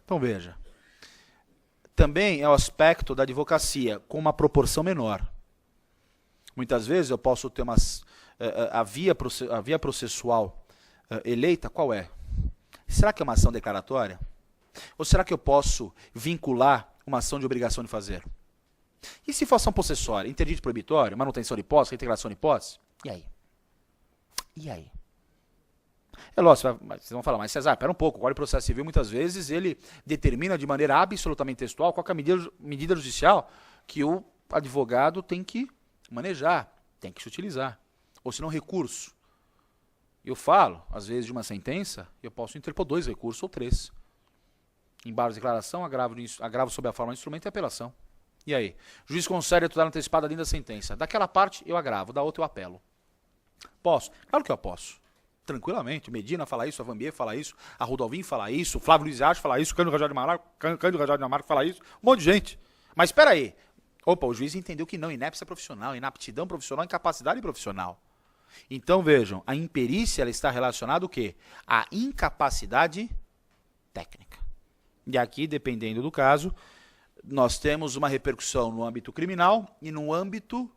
Então veja. Também é o aspecto da advocacia, com uma proporção menor. Muitas vezes eu posso ter a via processual eleita, qual é? Será que é uma ação declaratória? Ou será que eu posso vincular uma ação de obrigação de fazer? E se for ação possessória, interdito proibitório, manutenção de posse, reintegração de posse? E aí? E aí? É lógico, vocês vão falar, mas César, pera um pouco, o Código de Processo Civil, muitas vezes, ele determina de maneira absolutamente textual qual é a medida judicial que o advogado tem que manejar, tem que se utilizar. Ou se não, recurso. Eu falo, às vezes, de uma sentença, eu posso interpor 2 recursos ou 3. Embargo de declaração, agravo sob a forma de instrumento e apelação. E aí? O juiz concede a tutela antecipada dentro da sentença. Daquela parte, eu agravo, da outra eu apelo. Posso? Claro que eu posso. Tranquilamente. Medina fala isso, a Vambier fala isso, a Rodolvin fala isso, o Flávio Luiz Arte fala isso, Cândido Rajado de Amarco fala isso, um monte de gente. Mas espera aí. Opa, o juiz entendeu que não, inépcia profissional, inaptidão profissional, incapacidade profissional. Então, vejam, a imperícia ela está relacionada ao quê? À incapacidade técnica. E aqui, dependendo do caso, nós temos uma repercussão no âmbito criminal e no âmbito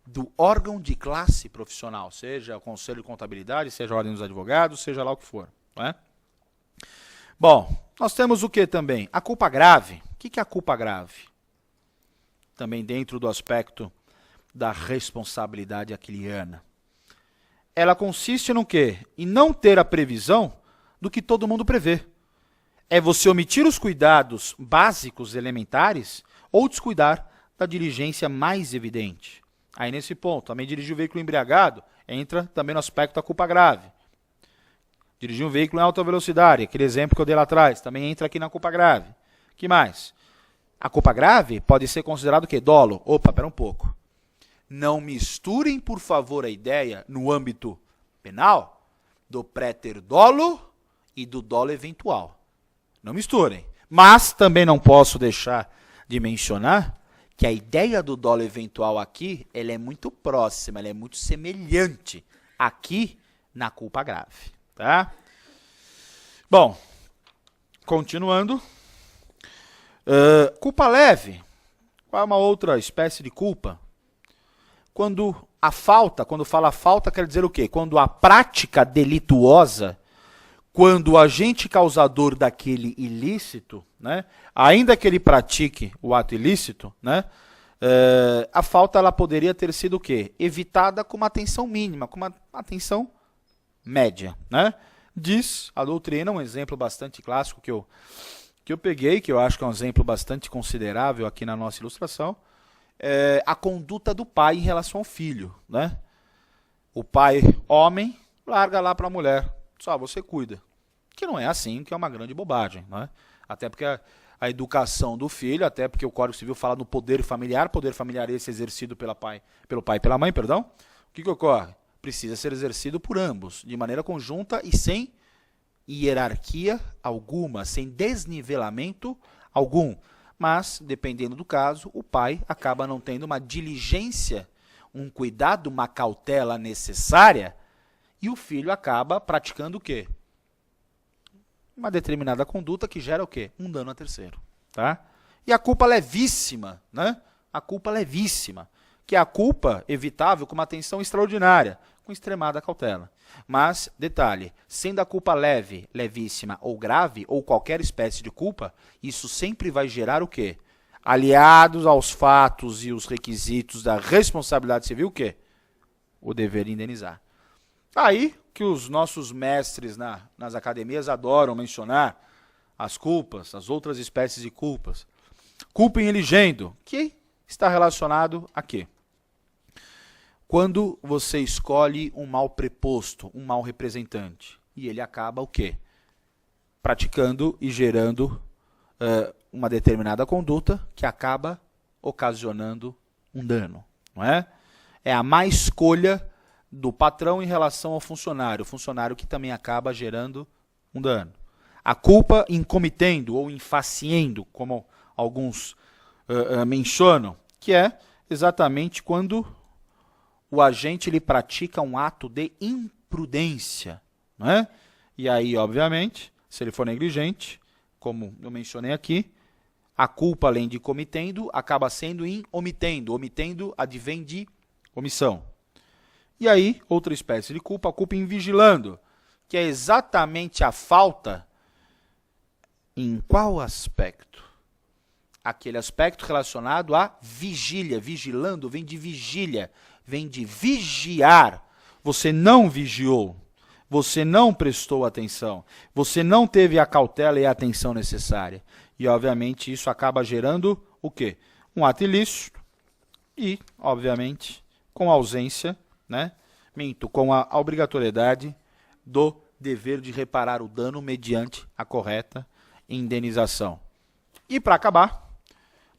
do órgão de classe profissional, seja o Conselho de Contabilidade, seja a Ordem dos Advogados, seja lá o que for. Não é? Bom, nós temos o que também? A culpa grave. O que é a culpa grave? Também dentro do aspecto da responsabilidade aquiliana. Ela consiste no quê? Em não ter a previsão do que todo mundo prevê. É você omitir os cuidados básicos, elementares, ou descuidar da diligência mais evidente. Aí, nesse ponto, também dirigir o veículo embriagado entra também no aspecto da culpa grave. Dirigir um veículo em alta velocidade, aquele exemplo que eu dei lá atrás, também entra aqui na culpa grave. O que mais? A culpa grave pode ser considerado o quê? Dolo. Opa, pera um pouco. Não misturem, por favor, a ideia, no âmbito penal, do préter dolo e do dolo eventual. Não misturem. Mas também não posso deixar de mencionar que a ideia do dolo eventual aqui, ela é muito próxima, ela é muito semelhante aqui na culpa grave. Tá? Bom, continuando. Culpa leve. Qual é uma outra espécie de culpa? Quando a falta, quando fala falta, quer dizer o quê? Quando a prática delituosa, quando o agente causador daquele ilícito, né, ainda que ele pratique o ato ilícito, né, A falta ela poderia ter sido o quê? Evitada com uma atenção mínima, com uma atenção média, né? Diz a doutrina, um exemplo bastante clássico que eu peguei, que eu acho que é um exemplo bastante considerável aqui na nossa ilustração, a conduta do pai em relação ao filho, né? O pai, homem, larga lá para a mulher, só você cuida. Que não é assim, que é uma grande bobagem, né? Até porque a educação do filho, até porque o Código Civil fala no poder familiar esse exercido pelo pai e pela mãe, perdão. O que ocorre? Precisa ser exercido por ambos, de maneira conjunta e sem hierarquia alguma, sem desnivelamento algum. Mas, dependendo do caso, o pai acaba não tendo uma diligência, um cuidado, uma cautela necessária, e o filho acaba praticando o quê? Uma determinada conduta que gera o quê? Um dano a terceiro. Tá? E a culpa levíssima, né? A culpa levíssima, que é a culpa evitável com uma atenção extraordinária, com extremada cautela. Mas, detalhe, sendo a culpa leve, levíssima ou grave, ou qualquer espécie de culpa, isso sempre vai gerar o quê? Aliados aos fatos e os requisitos da responsabilidade civil, o quê? O dever de indenizar. Aí que os nossos mestres nas academias adoram mencionar as culpas, as outras espécies de culpas. Culpa em eligendo, que está relacionado a quê? Quando você escolhe um mal preposto, um mal representante, e ele acaba o quê? Praticando e gerando uma determinada conduta que acaba ocasionando um dano, não é? É a má escolha do patrão em relação ao funcionário, o funcionário que também acaba gerando um dano. A culpa incomitendo ou infaciendo, como alguns mencionam, que é exatamente quando o agente ele pratica um ato de imprudência, não é? E aí, obviamente, se ele for negligente, como eu mencionei aqui, a culpa, além de comitendo, acaba sendo em omitendo. Omitendo advém de omissão. E aí, outra espécie de culpa, a culpa em vigilando, que é exatamente a falta em qual aspecto? Aquele aspecto relacionado à vigília. Vigilando vem de vigília, vem de vigiar. Você não vigiou, você não prestou atenção, você não teve a cautela e a atenção necessária. E, obviamente, isso acaba gerando o quê? Um ato ilícito e, obviamente, com ausência, né? Com a obrigatoriedade do dever de reparar o dano mediante a correta indenização. E, para acabar,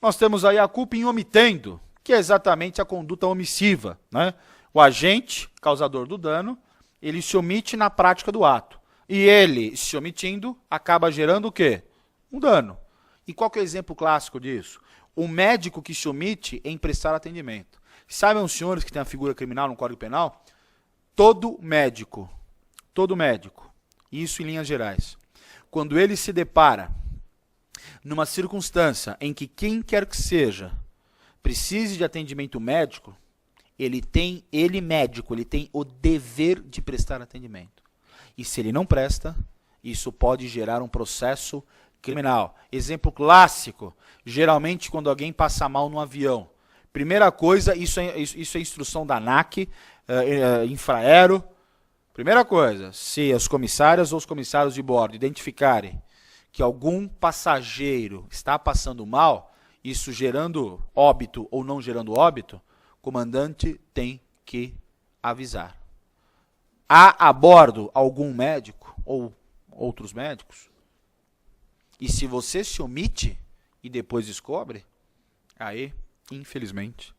nós temos aí a culpa em omitendo, que é exatamente a conduta omissiva, né? O agente, causador do dano, ele se omite na prática do ato. E ele, se omitindo, acaba gerando o quê? Um dano. E qual que é o exemplo clássico disso? O médico que se omite em prestar atendimento. Sabem os senhores que tem a figura criminal no Código Penal? Todo médico, isso em linhas gerais, quando ele se depara numa circunstância em que quem quer que seja precise de atendimento médico, ele tem o dever de prestar atendimento. E se ele não presta, isso pode gerar um processo criminal. Exemplo clássico, geralmente quando alguém passa mal no avião. Primeira coisa, isso é instrução da ANAC, Infraero. Primeira coisa, se as comissárias ou os comissários de bordo identificarem que algum passageiro está passando mal, isso gerando óbito ou não gerando óbito, o comandante tem que avisar. Há a bordo algum médico ou outros médicos? E se você se omite e depois descobre, aí, infelizmente,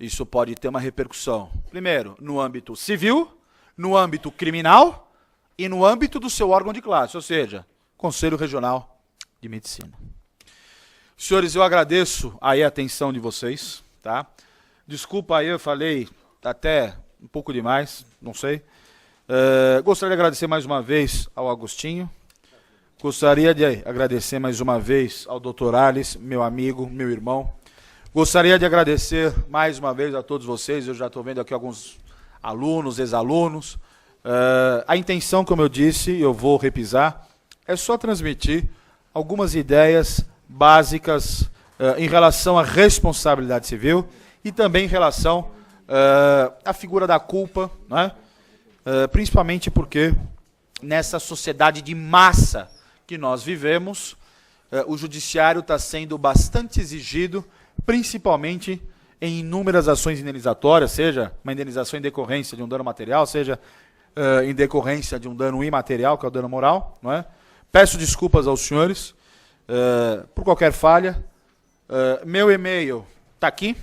isso pode ter uma repercussão, primeiro, no âmbito civil, no âmbito criminal e no âmbito do seu órgão de classe, ou seja, Conselho Regional de Medicina. Senhores, eu agradeço aí a atenção de vocês, tá? Desculpa aí, eu falei até um pouco demais, não sei. Gostaria de agradecer mais uma vez ao Agostinho. Gostaria de agradecer mais uma vez ao Dr. Alice, meu amigo, meu irmão. Gostaria de agradecer mais uma vez a todos vocês. Eu já estou vendo aqui alguns alunos, ex-alunos. A intenção, como eu disse, eu vou repisar, é só transmitir algumas ideias básicas em relação à responsabilidade civil e também em relação à figura da culpa, né? Principalmente porque nessa sociedade de massa que nós vivemos, o judiciário está sendo bastante exigido, principalmente em inúmeras ações indenizatórias, seja uma indenização em decorrência de um dano material, seja em decorrência de um dano imaterial, que é o dano moral. Não é? Peço desculpas aos senhores por qualquer falha. Meu e-mail está aqui.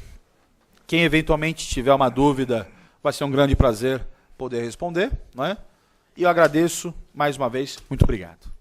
Quem eventualmente tiver uma dúvida, vai ser um grande prazer poder responder. Não é? E eu agradeço mais uma vez. Muito obrigado.